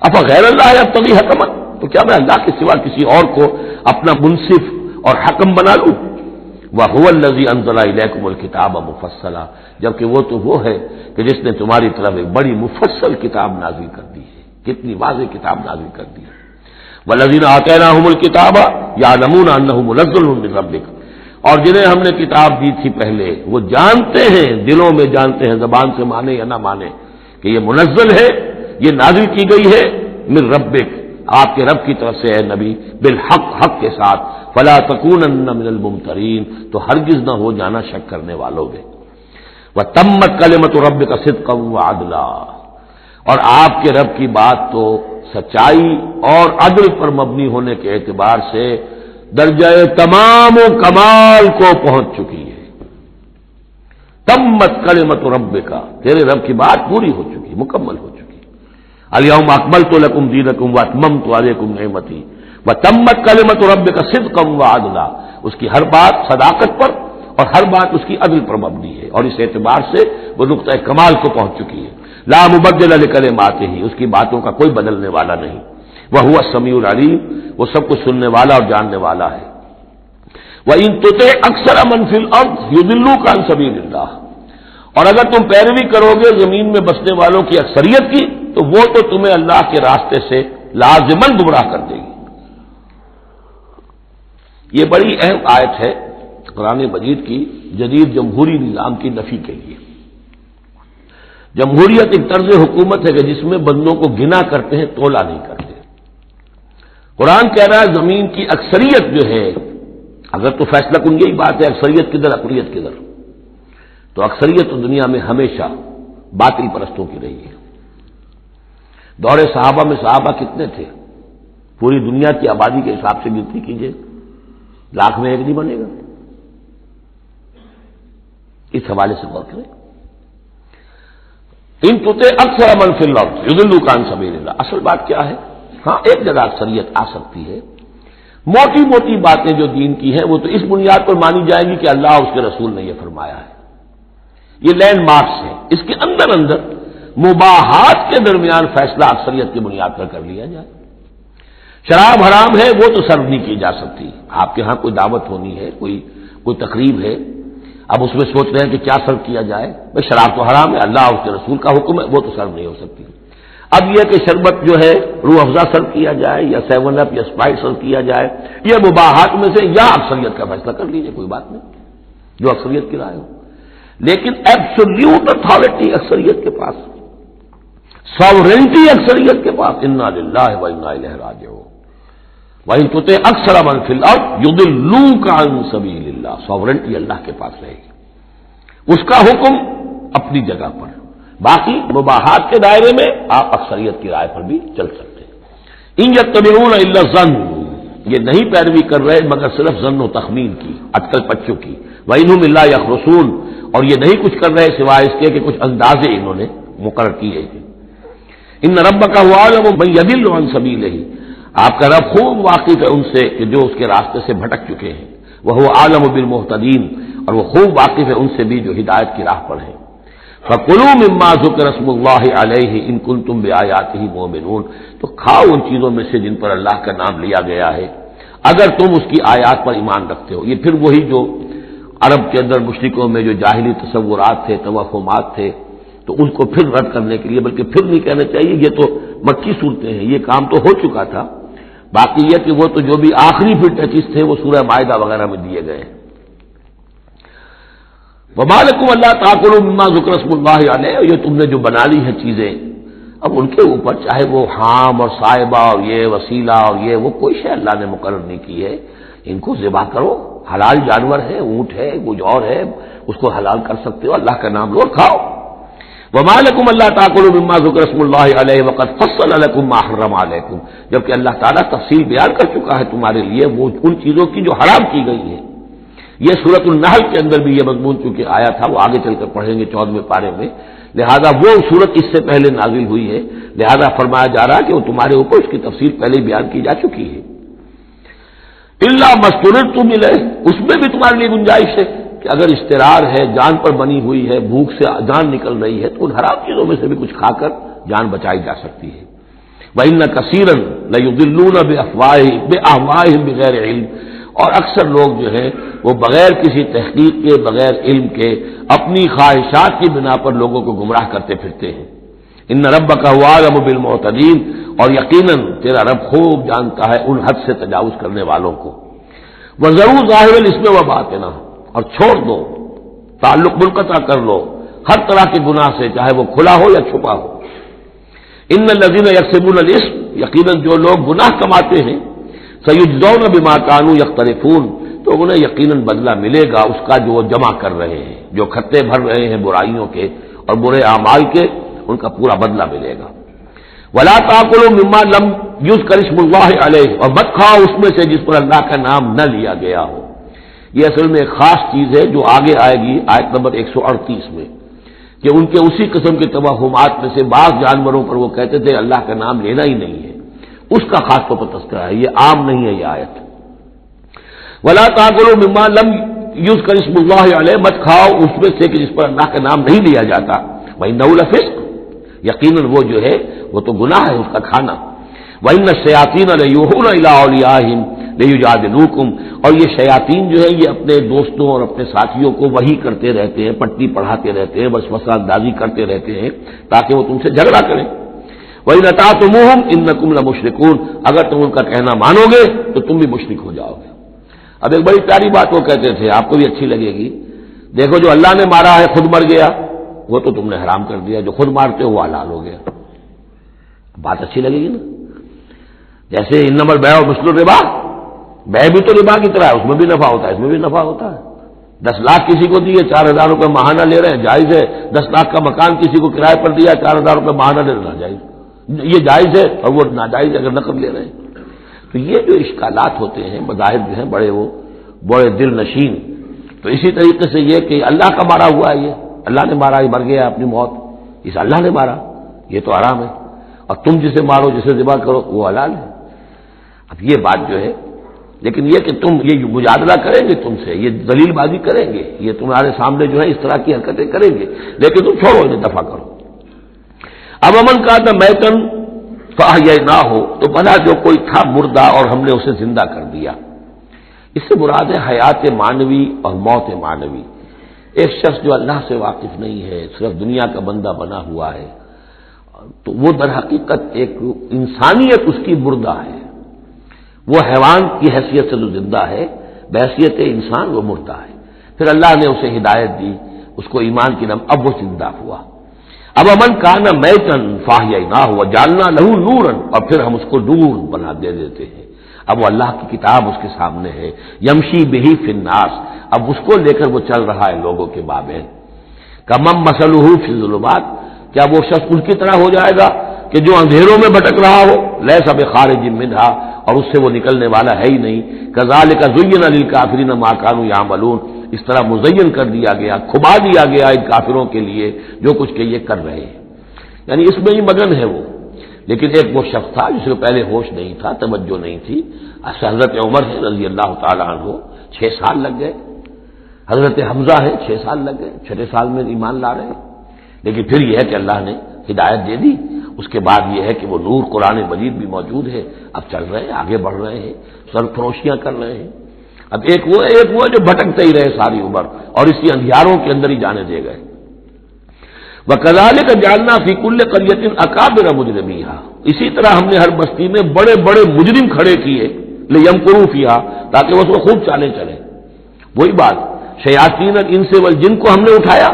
أَفَغَيْرَ اللَّهِ أَبْتَغِي حَكَمًا، تو کیا میں اللہ کے سوا کسی اور کو اپنا منصف اور حکم بنا لوں؟ وَهُوَ الَّذِي أَنزَلَ إِلَيْكُمُ الْكِتَابَ مُفَصَّلًا، جبکہ وہ تو وہ ہے کہ جس نے تمہاری طرف ایک بڑی مفصل کتاب نازل کر دی ہے، کتنی واضح کتاب نازل کر دی ہے۔ وَالَّذِينَ آتَيْنَاهُمُ الْكِتَابَ يَعْلَمُونَ أَنَّهُ مُنَزَّلٌ مِّن رَّبِّكَ، اور جنہیں ہم نے کتاب دی تھی پہلے وہ جانتے ہیں، دلوں میں جانتے ہیں، زبان سے مانے یا نہ مانے، کہ یہ منزل ہے، یہ نازل کی گئی ہے من ربک، آپ کے رب کی طرف سے ہے نبی، بالحق، حق کے ساتھ، فلا تکونن من الممترین، تو ہرگز نہ ہو جانا شک کرنے والوں میں۔ وتمت کلمۃ ربک صدقا وعدلا، اور آپ کے رب کی بات تو سچائی اور عدل پر مبنی ہونے کے اعتبار سے درجہ تمام و کمال کو پہنچ چکی ہے۔ تمت کلمۃ ربک، تیرے رب کی بات پوری ہو چکی، مکمل ہو چکی۔ الیوم اکملت لکم دینکم واتممت علیکم نعمتی وتمت کلمۃ ربک صدقا وعدلا، اس کی ہر بات صداقت پر اور ہر بات اس کی عدل پر مبنی ہے، اور اس اعتبار سے وہ نقطۂ کمال کو پہنچ چکی ہے۔ لا مبدل لکلماتہ، اس کی باتوں کا کوئی بدلنے والا نہیں۔ وہو السمیع العلیم، وہ سب کچھ سننے والا اور جاننے والا ہے۔ وَإِن تُطِعْ أَكْثَرَ مَنْ فِي الْأَرْضِ يُضِلُّوكَ عَنْ سَبِيلِ اللَّهِ، اور اگر تم پیروی کرو گے زمین میں بسنے والوں کی اکثریت کی تو وہ تو تمہیں اللہ کے راستے سے لازماً گمراہ کر دے گی۔ یہ بڑی اہم آیت ہے قرآن مجید کی جدید جمہوری نظام کی نفی کے لیے۔ جمہوریت ایک طرز حکومت ہے کہ جس میں بندوں کو گنا کرتے ہیں، تولا نہیں کرتے۔ قرآن کہہ رہا ہے زمین کی اکثریت جو ہے، اگر تو فیصلہ کن یہی بات ہے اکثریت کدھر اقلیت کدھر، تو اکثریت تو دنیا میں ہمیشہ باطل پرستوں کی رہی ہے۔ دور صحابہ میں صحابہ کتنے تھے؟ پوری دنیا کی آبادی کے حساب سے گنتی کیجئے، لاکھ میں ایک نہیں بنے گا۔ اس حوالے سے غور کریں۔ ان تُطِعْ أَكْثَرَ مَنْ فِي الْأَرْضِ يُضِلُّوكَ عَنْ سَبِيلِ اللَّهِ، اصل بات کیا ہے؟ ہاں ایک جگہ اکثریت آ سکتی ہے، موٹی موٹی باتیں جو دین کی ہیں وہ تو اس بنیاد پر مانی جائیں گی کہ اللہ اس کے رسول نے یہ فرمایا ہے، یہ لینڈ مارکس ہے۔ اس کے اندر مباحات کے درمیان فیصلہ اکثریت کی بنیاد پر کر لیا جائے۔ شراب حرام ہے وہ تو سرو نہیں کی جا سکتی. آپ کے ہاں کوئی دعوت ہونی ہے, کوئی تقریب ہے, اب اس میں سوچ رہے ہیں کہ کیا سرو کیا جائے. بھائی شراب تو حرام ہے, اللہ اور اس کے رسول کا حکم ہے, وہ تو سرو نہیں ہو سکتی. اب یہ کہ شربت جو ہے روح افزا سرو کیا جائے یا 7 اپ یا اسپرائٹ سرو کیا جائے, یہ مباحات میں سے یا اکثریت کا فیصلہ کر لیجیے, کوئی بات نہیں, جو اکثریت کی رائے ہو. لیکن ایبسولوٹ اتھارٹی اکثریت کے پاس, ساورنٹی اکثریت کے پاس, انا للہ و انا الیہ راجعون. وَإِن تُطِعْ أَكْثَرَ مَن فِي الْأَرْضِ يُضِلُّوكَ عَن سَبِيلِ اللَّهِ. ساورنٹی اللہ کے پاس رہے گی, اس کا حکم اپنی جگہ پر. باقی مباحات کے دائرے میں آپ اکثریت کی رائے پر بھی چل سکتے ہیں. ان يتبعون الا الظن, یہ نہیں پیروی کر رہے مگر صرف ظن و تخمین کی, اٹکل پچوں کی. وَإِنْهُمْ إِلَّا يَخْرُصُونَ, اور یہ نہیں کچھ کر رہے سوائے اس کے کہ کچھ اندازے انہوں نے مقرر کیے ہیں. ان ربک هو اعلم من يضل عن سبیلہ, آپ کا رب خوب واقف ہے ان سے کہ جو اس کے راستے سے بھٹک چکے ہیں. وہ عالم بالمہتدین, اور وہ خوب واقف ہے ان سے بھی جو ہدایت کی راہ پر ہیں. فَكُلُوا مِمَّا ذُكِرَ اسْمُ اللَّهِ عَلَيْهِ إِن كُنتُم بِآيَاتِهِ مُؤْمِنُونَ, تو کھاؤ ان چیزوں میں سے جن پر اللہ کا نام لیا گیا ہے اگر تم اس کی آیات پر ایمان رکھتے ہو. یہ پھر وہی جو عرب کے اندر مشرکوں میں جو جاہلی تصورات تھے, توہمات تھے, تو ان کو پھر رد کرنے کے لیے, بلکہ پھر نہیں کہنا چاہیے, یہ تو مکی صورتیں ہیں, یہ کام تو ہو چکا تھا. باقی یہ کہ وہ تو جو بھی آخری پھر ٹچز تھے وہ سورہ مائدہ وغیرہ میں دیے گئے. وَمَا لَكُمْ أَلَّا تَأْكُلُوا مِمَّا ذُكِرَ اسْمُ اللَّهِ عَلَيْهِ, یہ تم نے جو بنا لی ہے چیزیں, اب ان کے اوپر چاہے وہ حام اور صائبہ اور یہ وسیلہ اور یہ وہ کوئی شے اللہ نے مقرر نہیں کی ہے, ان کو ذبح کرو. حلال جانور ہے, اونٹ ہے, کچھ اور ہے, اس کو حلال کر سکتے ہو, اللہ کا نام لو کھاؤ. وَمَا لَكُمْ أَلَّا تَأْكُلُوا مِمَّا ذُكِرَ اسْمُ اللَّهِ عَلَيْهِ وَقَدْ فَصَّلَ لَكُم مَّا حَرَّمَ عَلَيْكُمْ, جبکہ اللہ تعالیٰ تفصیل بیان کر چکا ہے تمہارے لیے وہ ان چیزوں کی جو حرام کی گئی ہیں. یہ سورۃ النحل کے اندر بھی یہ مضمون چونکہ آیا تھا, وہ آگے چل کر پڑھیں گے 14ویں پارے میں, لہذا وہ سورت اس سے پہلے نازل ہوئی ہے, لہذا فرمایا جا رہا ہے کہ وہ تمہارے اوپر اس کی تفصیل پہلے ہی بیان کی جا چکی ہے. الا ما اضطررتم الیہ, اس میں بھی تمہارے لیے گنجائش ہے کہ اگر اضطرار ہے, جان پر بنی ہوئی ہے, بھوک سے جان نکل رہی ہے, تو ان حرام چیزوں میں سے بھی کچھ کھا کر جان بچائی جا سکتی ہے. وَإِنَّ كَثِيرًا لَيُضِلُّونَ بِأَهْوَائِهِمْ بِغَيْرِ عِلْمٍ, اور اکثر لوگ جو ہے وہ بغیر کسی تحقیق کے, بغیر علم کے, اپنی خواہشات کی بنا پر لوگوں کو گمراہ کرتے پھرتے ہیں. ان ربک هو اعلم بالمعتدین, اور یقیناً تیرا رب خوب جانتا ہے ان حد سے تجاوز کرنے والوں کو. وَذَرُوا ظَاهِرَ الْإِثْمِ وَبَاطِنَهُ, اور چھوڑ دو, تعلق منقطع کر لو ہر طرح کے گناہ سے, چاہے وہ کھلا ہو یا چھپا ہو. ان الذین یکسبون الاثم, یقیناً جو لوگ گناہ کماتے ہیں, سیجزون بما کانوا یقترفون, تو انہیں یقیناً بدلہ ملے گا اس کا جو وہ جمع کر رہے ہیں, جو کھتے بھر رہے ہیں برائیوں کے اور برے اعمال کے, ان کا پورا بدلہ ملے گا. ولا تاکلوا مما لم یذکر اسم اللہ علیہ, اور مت کھاؤ اس میں سے جس پر اللہ کا نام نہ لیا گیا ہو. یہ اصل میں ایک خاص چیز ہے جو آگے آئے گی آیت نمبر 138 میں, کہ ان کے اسی قسم کے توہمات میں سے بعض جانوروں پر وہ کہتے تھے اللہ کا نام لینا ہی نہیں ہے, اس کا خاص طور پر تذکرہ ہے, یہ عام نہیں ہے یہ آیت. ولا تاکلوا مما لم یذکر اسم اللہ علیہ, مت کھاؤ اس میں سے کہ جس پر اللہ کا نام نہیں لیا جاتا. وَإِنَّهُ لَفِسْقٌ, یقیناً وہ جو ہے وہ تو گناہ ہے اس کا کھانا. وَإِنَّ الشَّيَاطِينَ لَيُوحُونَ إِلَىٰ أَوْلِيَائِهِمْ لِيُجَادِلُوكُمْ, اور یہ شیاطین جو ہے یہ اپنے دوستوں اور اپنے ساتھیوں کو وحی کرتے رہتے ہیں, پٹی پڑھاتے رہتے ہیں, وسوسہ اندازی کرتے رہتے ہیں تاکہ وہ تم سے جھگڑا کریں. وَإِنْ أَطَعْتُمُوهُمْ إِنَّكُمْ لَمُشْرِكُونَ, اگر تم ان کا کہنا مانو گے تو تم بھی مشرک ہو جاؤ گے. اب ایک بڑی پیاری بات وہ کہتے تھے, آپ کو بھی اچھی لگے گی, دیکھو جو اللہ نے مارا ہے خود مر گیا, وہ تو تم نے حرام کر دیا, جو خود مارتے ہو وہ حلال ہو گیا. بات اچھی لگے گی نا. جیسے انما البیع مثل الربا, بے بھی تو ربا کی طرح ہے, اس میں بھی نفع ہوتا ہے, اس میں بھی نفع ہوتا ہے. 10 لاکھ کسی کو دیے 4,000 روپے ماہانہ لے رہے ہیں, جائز ہے. 10 لاکھ کا مکان کسی کو کرائے پر دیا 4,000 روپے ماہانہ لے رہا, جائز, یہ جائز ہے, اور وہ ناجائز اگر نقد لے رہے ہیں. تو یہ جو اشکالات ہوتے ہیں مذاہب جو ہیں بڑے دل نشین. تو اسی طریقے سے یہ کہ اللہ کا مارا ہوا ہے, یہ اللہ نے مارا, یہ مر گیا اپنی موت, اس اللہ نے مارا, یہ تو حرام ہے. اور تم جسے مارو, جسے ذبح کرو, وہ حلال ہے. اب یہ بات جو ہے, لیکن یہ کہ تم یہ مجادلہ کریں گے تم سے, یہ دلیل بازی کریں گے, یہ تمہارے سامنے جو ہے اس طرح کی حرکتیں کریں گے, لیکن تم چھوڑو, انہیں دفع کرو. اب امن کا تھا میتن فاحییناہ ہو تو بنا جو کوئی تھا مردہ اور ہم نے اسے زندہ کر دیا. اس سے مراد ہے حیات معنوی اور موت معنوی. ایک شخص جو اللہ سے واقف نہیں ہے، صرف دنیا کا بندہ بنا ہوا ہے، تو وہ در حقیقت ایک انسانیت اس کی مردہ ہے. وہ حیوان کی حیثیت سے جو زندہ ہے، بحیثیت انسان وہ مردہ ہے. پھر اللہ نے اسے ہدایت دی، اس کو ایمان کی نام، اب وہ زندہ ہوا. اب امن کانا میتن فاحییناہ وجعلنا لہ نورا، اور پھر ہم اس کو نور بنا دے دیتے ہیں. اب وہ اللہ کی کتاب اس کے سامنے ہے، یمشی بہی فی الناس، اب اس کو لے کر وہ چل رہا ہے لوگوں کے مابین. کمم مثلہ فی الظلمات، کیا وہ شخص ان کی طرح ہو جائے گا کہ جو اندھیروں میں بھٹک رہا ہو، لیس بخارج منہا، اور اس سے وہ نکلنے والا ہے ہی نہیں. کذالک زین للکافرین ما کانوا یعملون، اس طرح مزین کر دیا گیا، کھبا دیا گیا ان کافروں کے لیے جو کچھ کہ یہ کر رہے ہیں. یعنی اس میں ہی مگن ہے وہ. لیکن ایک وہ شخص تھا جس کو پہلے ہوش نہیں تھا، توجہ نہیں تھی. حضرت عمر ہے رضی اللہ تعالیٰ عنہ، 6 سال لگ گئے. حضرت حمزہ ہے 6 سال لگ گئے، 6 سال میں ایمان لا رہے ہیں. لیکن پھر یہ ہے کہ اللہ نے ہدایت دے دی. اس کے بعد یہ ہے کہ وہ نور قرآن مجید بھی موجود ہے. اب چل رہے ہیں، آگے بڑھ رہے ہیں، سرفروشیاں کر رہے ہیں. اب ایک وہ جو بھٹکتے ہی رہے ساری عمر اور اسی اندھیاروں کے اندر ہی جانے دے گئے. وَكَذَلِكَ جَعَلْنَا فِي كُلِّ قَرْيَةٍ أَكَابِرَ مُجْرِمِيهَا، اسی طرح ہم نے ہر بستی میں بڑے بڑے مجرم کھڑے کیے، لِيَمْكُرُوا فِيهَا، تاکہ وہ اس کو خوب چالیں چلیں. وہی بات، شیاطین الانس والجن کو ہم نے اٹھایا.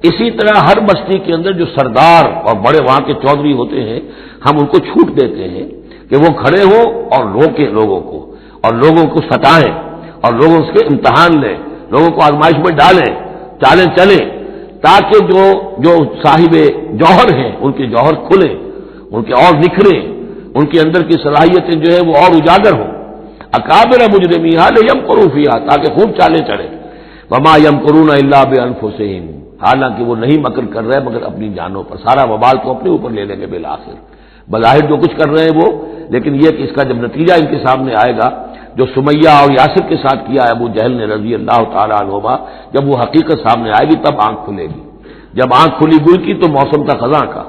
اسی طرح ہر بستی کے اندر جو سردار اور بڑے وہاں کے چودھری ہوتے ہیں، ہم ان کو چھوٹ دیتے ہیں کہ وہ کھڑے ہوں اور روکیں لوگوں کو، اور لوگوں کو ستائیں، اور لوگوں سے امتحان لیں، لوگوں کو آزمائش میں ڈالیں، چالیں چلیں، تاکہ جو صاحب جوہر ہیں ان کے جوہر کھلیں، ان کے اور نکھریں، ان کے اندر کی صلاحیتیں جو ہے وہ اور اجاگر ہوں. اکابر مجرمیہا لیمکروا فیہا، تاکہ خوب چالیں چلیں. وما یمکرون الا بانفسہم، حالانکہ وہ نہیں مکر کر رہے مگر اپنی جانوں پر. سارا وبال تو اپنے اوپر لے لیں گے بالآخر. بظاہر جو کچھ کر رہے ہیں وہ، لیکن یہ کہ اس کا جب نتیجہ ان کے سامنے آئے گا، جو سمیہ اور یاسر کے ساتھ کیا ہے ابو جہل نے رضی اللہ تعالیٰ عنہما، جب وہ حقیقت سامنے آئے گی تب آنکھ کھلے گی. جب آنکھ کھلی گل کی تو موسم تھا خزاں کا.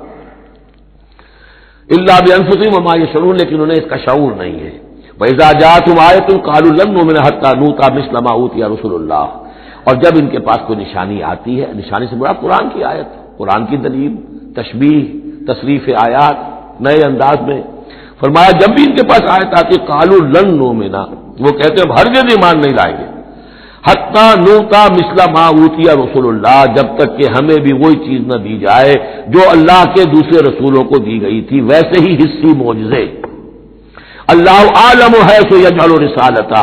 الا بانفسہم وما یشعرون، لیکن انہیں اس کا شعور نہیں ہے. وَإِذَا جَاءَتْهُمْ آیَةٌ قَالُوا لَن نُؤْمِنَ حَتَّىٰ نُؤْتَىٰ مِثْلَ مَا أُوتِیَ رُسُلُ اللَّهِ، اور جب ان کے پاس کوئی نشانی آتی ہے، نشانی سے مراد قرآن کی آیت، قرآن کی دلیل، تشبیہ، تصریف آیات نئے انداز میں، فرمایا جب بھی ان کے پاس آیت آتی قالوا لن نؤمن، وہ کہتے ہیں ہرگز ایمان نہیں لائیں گے، حتیٰ نؤتیٰ مثل ما اوتی رسول اللہ، جب تک کہ ہمیں بھی وہی چیز نہ دی جائے جو اللہ کے دوسرے رسولوں کو دی گئی تھی، ویسے ہی حصی معجزے. اللہ عالم حیث یجعل رسالتہ،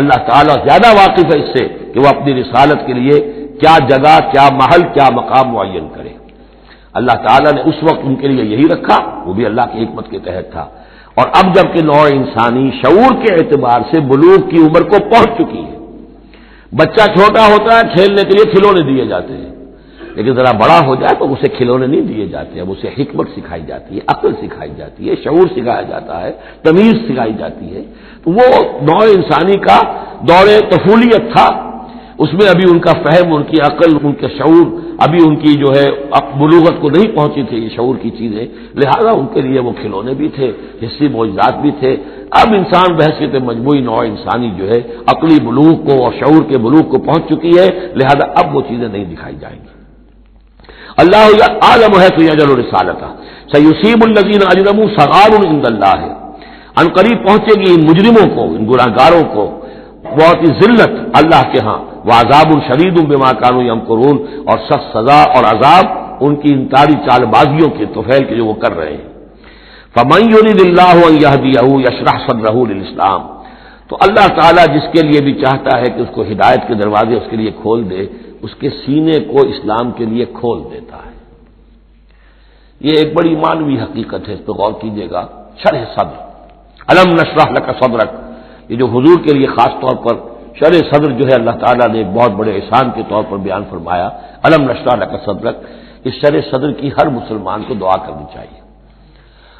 اللہ تعالیٰ زیادہ واقف ہے اس سے کہ وہ اپنی رسالت کے لیے کیا جگہ، کیا محل، کیا مقام معین کرے. اللہ تعالیٰ نے اس وقت ان کے لیے یہی رکھا، وہ بھی اللہ کی حکمت کے تحت تھا. اور اب جب کہ نوع انسانی شعور کے اعتبار سے بلوغ کی عمر کو پہنچ چکی ہے، بچہ چھوٹا ہوتا ہے کھیلنے کے لیے کھلونے دیے جاتے ہیں، لیکن ذرا بڑا ہو جائے تو اسے کھلونے نہیں دیے جاتے، اب اسے حکمت سکھائی جاتی ہے، عقل سکھائی جاتی ہے، شعور سکھایا جاتا ہے، تمیز سکھائی جاتی ہے. تو وہ نوع انسانی کا دور طفولیت تھا، اس میں ابھی ان کا فہم، ان کی عقل، ان کا شعور ابھی ان کی جو ہے بلوغت کو نہیں پہنچی تھی یہ شعور کی چیزیں، لہذا ان کے لیے وہ کھلونے بھی تھے، حصی معجزات بھی تھے. اب انسان بحثیت مجموعی نوع انسانی جو ہے عقلی بلوغ کو اور شعور کے بلوغ کو پہنچ چکی ہے، لہذا اب وہ چیزیں نہیں دکھائی جائیں گی. اللہ عالم ہے تو یجعل رسالتہ سیصیب الذین اجرموا صغار عند اللہ، ان قریب پہنچے گی ان مجرموں کو، ان گناہگاروں کو بہت ہی ذلت اللہ کے ہاں، وعذاب شدید بما كانوا يمكرون، اور سخت سزا اور عذاب ان کی انکاری چال بازیوں کے طفیل کے جو وہ کر رہے ہیں. فمن يريد الله ان يهديه يشرح صدره للاسلام، تو اللہ تعالیٰ جس کے لیے بھی چاہتا ہے کہ اس کو ہدایت کے دروازے اس کے لیے کھول دے، اس کے سینے کو اسلام کے لیے کھول دیتا ہے. یہ ایک بڑی معنوی حقیقت ہے، اس پہ غور کیجیے گا. شرح صدر، الم نشرح لک صدرک، یہ جو حضور کے لیے خاص طور پر شرح صدر جو ہے اللہ تعالیٰ نے ایک بہت بڑے احسان کے طور پر بیان فرمایا، الم نشرح لک صدرک. اس شرح صدر کی ہر مسلمان کو دعا کرنی چاہیے.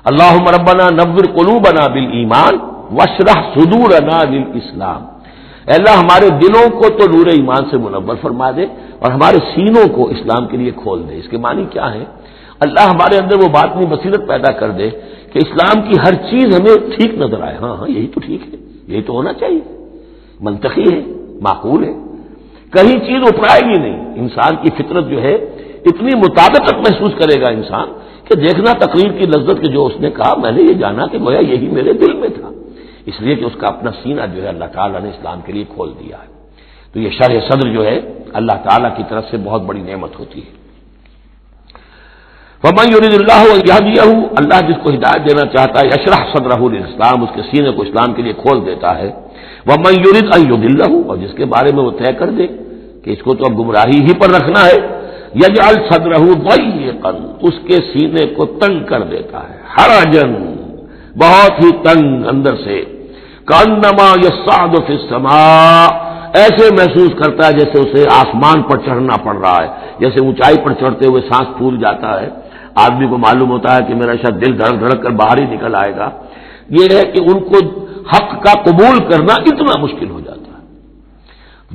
اللہم ربنا نور قلوبنا بالایمان واشرح صدورنا للاسلام، اے اللہ ہمارے دلوں کو تو نور ایمان سے منور فرما دے اور ہمارے سینوں کو اسلام کے لیے کھول دے. اس کے معنی کیا ہے؟ اللہ ہمارے اندر وہ باطنی بصیرت پیدا کر دے کہ اسلام کی ہر چیز ہمیں ٹھیک نظر آئے، ہاں ہاں یہی تو ٹھیک ہے، یہی تو ہونا چاہیے، منطقی ہے، معقول ہے، کہیں چیز اپرائے گی نہیں۔ انسان کی فطرت جو ہے اتنی مطابقت محسوس کرے گا انسان کہ دیکھنا تقریر کی لذت کے جو اس نے کہا میں نے یہ جانا کہ گویا یہی میرے دل میں تھا، اس لیے کہ اس کا اپنا سینہ جو ہے اللہ تعالیٰ نے اسلام کے لیے کھول دیا ہے۔ تو یہ شرح صدر جو ہے اللہ تعالیٰ کی طرف سے بہت بڑی نعمت ہوتی ہے۔ فمن یرید اللہ ان یہدیہ، اللہ جس کو ہدایت دینا چاہتا ہے یشرح صدرہ للاسلام، اس کے سینے کو اسلام کے لیے کھول دیتا ہے۔ ومن یرید ان یضلہ، اور جس کے بارے میں وہ طے کر دے کہ اس کو تو اب گمراہی ہی پر رکھنا ہے، یجعل صدرہ ضیقا، اس کے سینے کو تنگ کر دیتا ہے، حرجا، بہت ہی تنگ اندر سے، کانما یصعد فی السماء، ایسے محسوس کرتا ہے جیسے اسے آسمان پر چڑھنا پڑ رہا ہے، جیسے اونچائی پر چڑھتے ہوئے سانس پھول جاتا ہے، آدمی کو معلوم ہوتا ہے کہ میرا شاید دل دھڑک دھڑک کر باہر ہی نکل آئے گا۔ یہ ہے کہ ان کو حق کا قبول کرنا اتنا مشکل ہو جاتا ہے۔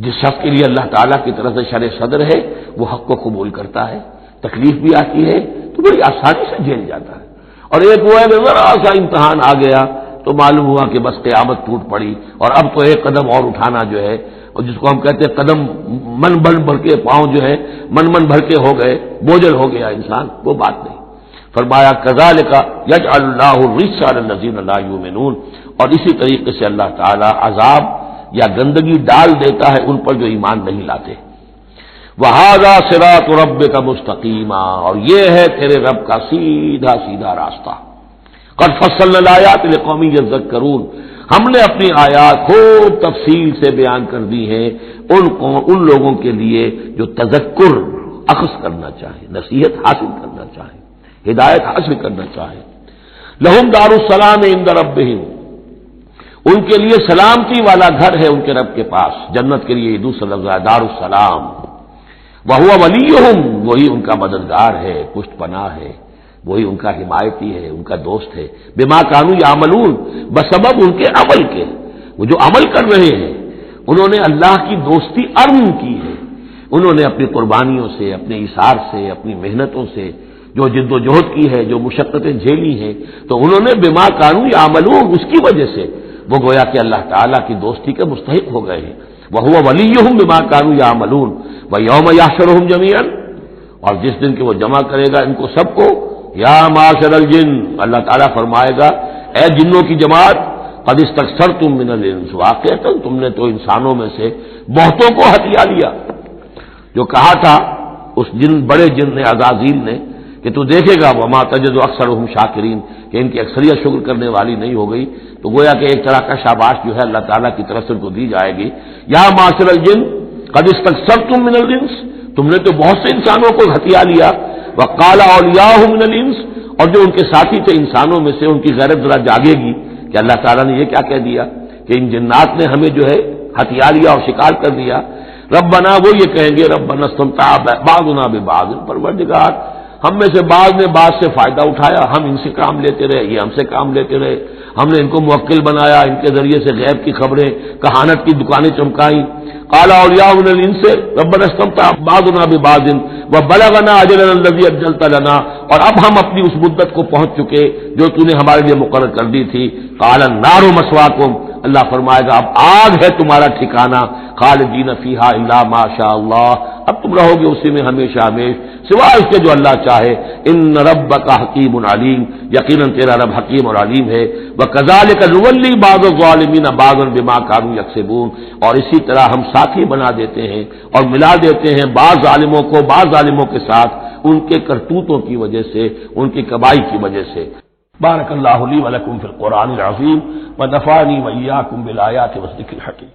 جس شخص کے لیے اللہ تعالیٰ کی طرف سے شرح صدر ہے وہ حق کو قبول کرتا ہے، تکلیف بھی آتی ہے تو بڑی آسانی سے جھیل جاتا ہے، اور ایک وہ ہے کہ ذرا سا امتحان آ گیا تو معلوم ہوا کہ بس قیامت ٹوٹ پڑی، اور اب تو ایک قدم اور اٹھانا جو ہے، اور جس کو ہم کہتے ہیں قدم من بھر کے، پاؤں جو ہے من بھر کے ہو گئے، بوجھل ہو گیا انسان، وہ بات نہیں۔ فرمایا کذالک یجعل اللہ الرجس علی الذین لا یؤمنون، اور اسی طریقے سے اللہ تعالی عذاب یا گندگی ڈال دیتا ہے ان پر جو ایمان نہیں لاتے۔ وَهَذَا صِرَاطُ رَبِّكَ مُسْتَقِيمًا، اور یہ ہے تیرے رب کا سیدھا سیدھا راستہ۔ قد فصلنا الآیات لقوم یذکرون، ہم نے اپنی آیات خوب تفصیل سے بیان کر دی ہیں ان لوگوں کے لیے جو تذکر اخذ کرنا چاہیں، نصیحت حاصل کرنا چاہیں، ہدایت حاصل کرنا چاہیں۔ لہم دار السلام عند ربہم، ان کے لیے سلامتی والا گھر ہے ان کے رب کے پاس، جنت کے لیے دوسرا لفظ ہے دار السلام۔ وہو ولیہم، وہی ان کا مددگار ہے، پشت پناہ ہے، وہی ان کا حمایتی ہے، ان کا دوست ہے۔ بما کانوا یعملون، بسبب ان کے عمل کے، وہ جو عمل کر رہے ہیں انہوں نے اللہ کی دوستی ارن کی ہے، انہوں نے اپنی قربانیوں سے، اپنے ایثار سے، اپنی محنتوں سے جو جد و جہد کی ہے، جو مشقتیں جھیلی ہیں، تو انہوں نے بما کانوا یعملون، اس کی وجہ سے وہ گویا کہ اللہ تعالیٰ کی دوستی کے مستحق ہو گئے ہیں۔ وہو ولیہم بما کانوا یعملون ویوم یحشرہم جمیعا، اور جس دن کہ وہ جمع کرے گا ان کو سب کو، یا معاشر الجن، اللہ تعالیٰ فرمائے گا اے جنوں کی جماعت، قد استکثرتم من الانس، واقعتا تم نے تو انسانوں میں سے بہتوں کو ہتھیا لیا۔ جو کہا تھا اس بڑے جن نے، عزازیل نے، کہ تو دیکھے گا وما تجد اکثرهم شاکرین، کہ ان کی اکثریت شکر کرنے والی نہیں ہو گئی، تو گویا کہ ایک طرح کا شاباش جو ہے اللہ تعالیٰ کی طرف سے ان کو دی جائے گی۔ یا معاشر الجن قد استکثرتم من الانس، تم نے تو بہت سے انسانوں کو ہتھیا لیا۔ وقال اولیاؤہم من الانس، اور جو ان کے ساتھی تھے انسانوں میں سے، ان کی غیرت ذرا جاگے گی کہ اللہ تعالیٰ نے یہ کیا کہہ دیا کہ ان جنات نے ہمیں جو ہے ہتھیا لیا اور شکار کر دیا۔ ربنا، وہ یہ کہیں گے ربنا استمتع بعضنا ببعض، پروردگار ہم میں سے بعض نے بعض سے فائدہ اٹھایا، ہم ان سے کام لیتے رہے، یہ ہم سے کام لیتے رہے، ہم نے ان کو موکل بنایا، ان کے ذریعے سے غیب کی خبریں، کہانت کی دکانیں چمکائیں۔ قال اولیاء من الانس ربنا استمتع بعضنا ببعض وبلغنا اجلنا الذي اجلت لنا، اور اب ہم اپنی اس مدت کو پہنچ چکے جو تو نے ہمارے لیے مقرر کر دی تھی۔ قال النار مسواکم، اللہ فرمائے گا اب آگ ہے تمہارا ٹھکانہ، خالدین فیہا الا ما شاء اللہ، اب تم رہو گے اسی میں ہمیشہ ہمیش سوائے اس کے جو اللہ چاہے۔ ان ربک حکیم علیم، یقیناً تیرا رب حکیم اور علیم ہے۔ وکذالک نولی بعض الظالمین بعضا بما كانوا یکسبون، اور اسی طرح ہم ساتھی بنا دیتے ہیں اور ملا دیتے ہیں بعض ظالموں کو بعض ظالموں کے ساتھ ان کے کرتوتوں کی وجہ سے، ان کی کبائی کی وجہ سے۔ بارک اللہ لی ولکم فی القرآن العظیم ونفعنی وإیاکم بالآیات والذکر الحکیم۔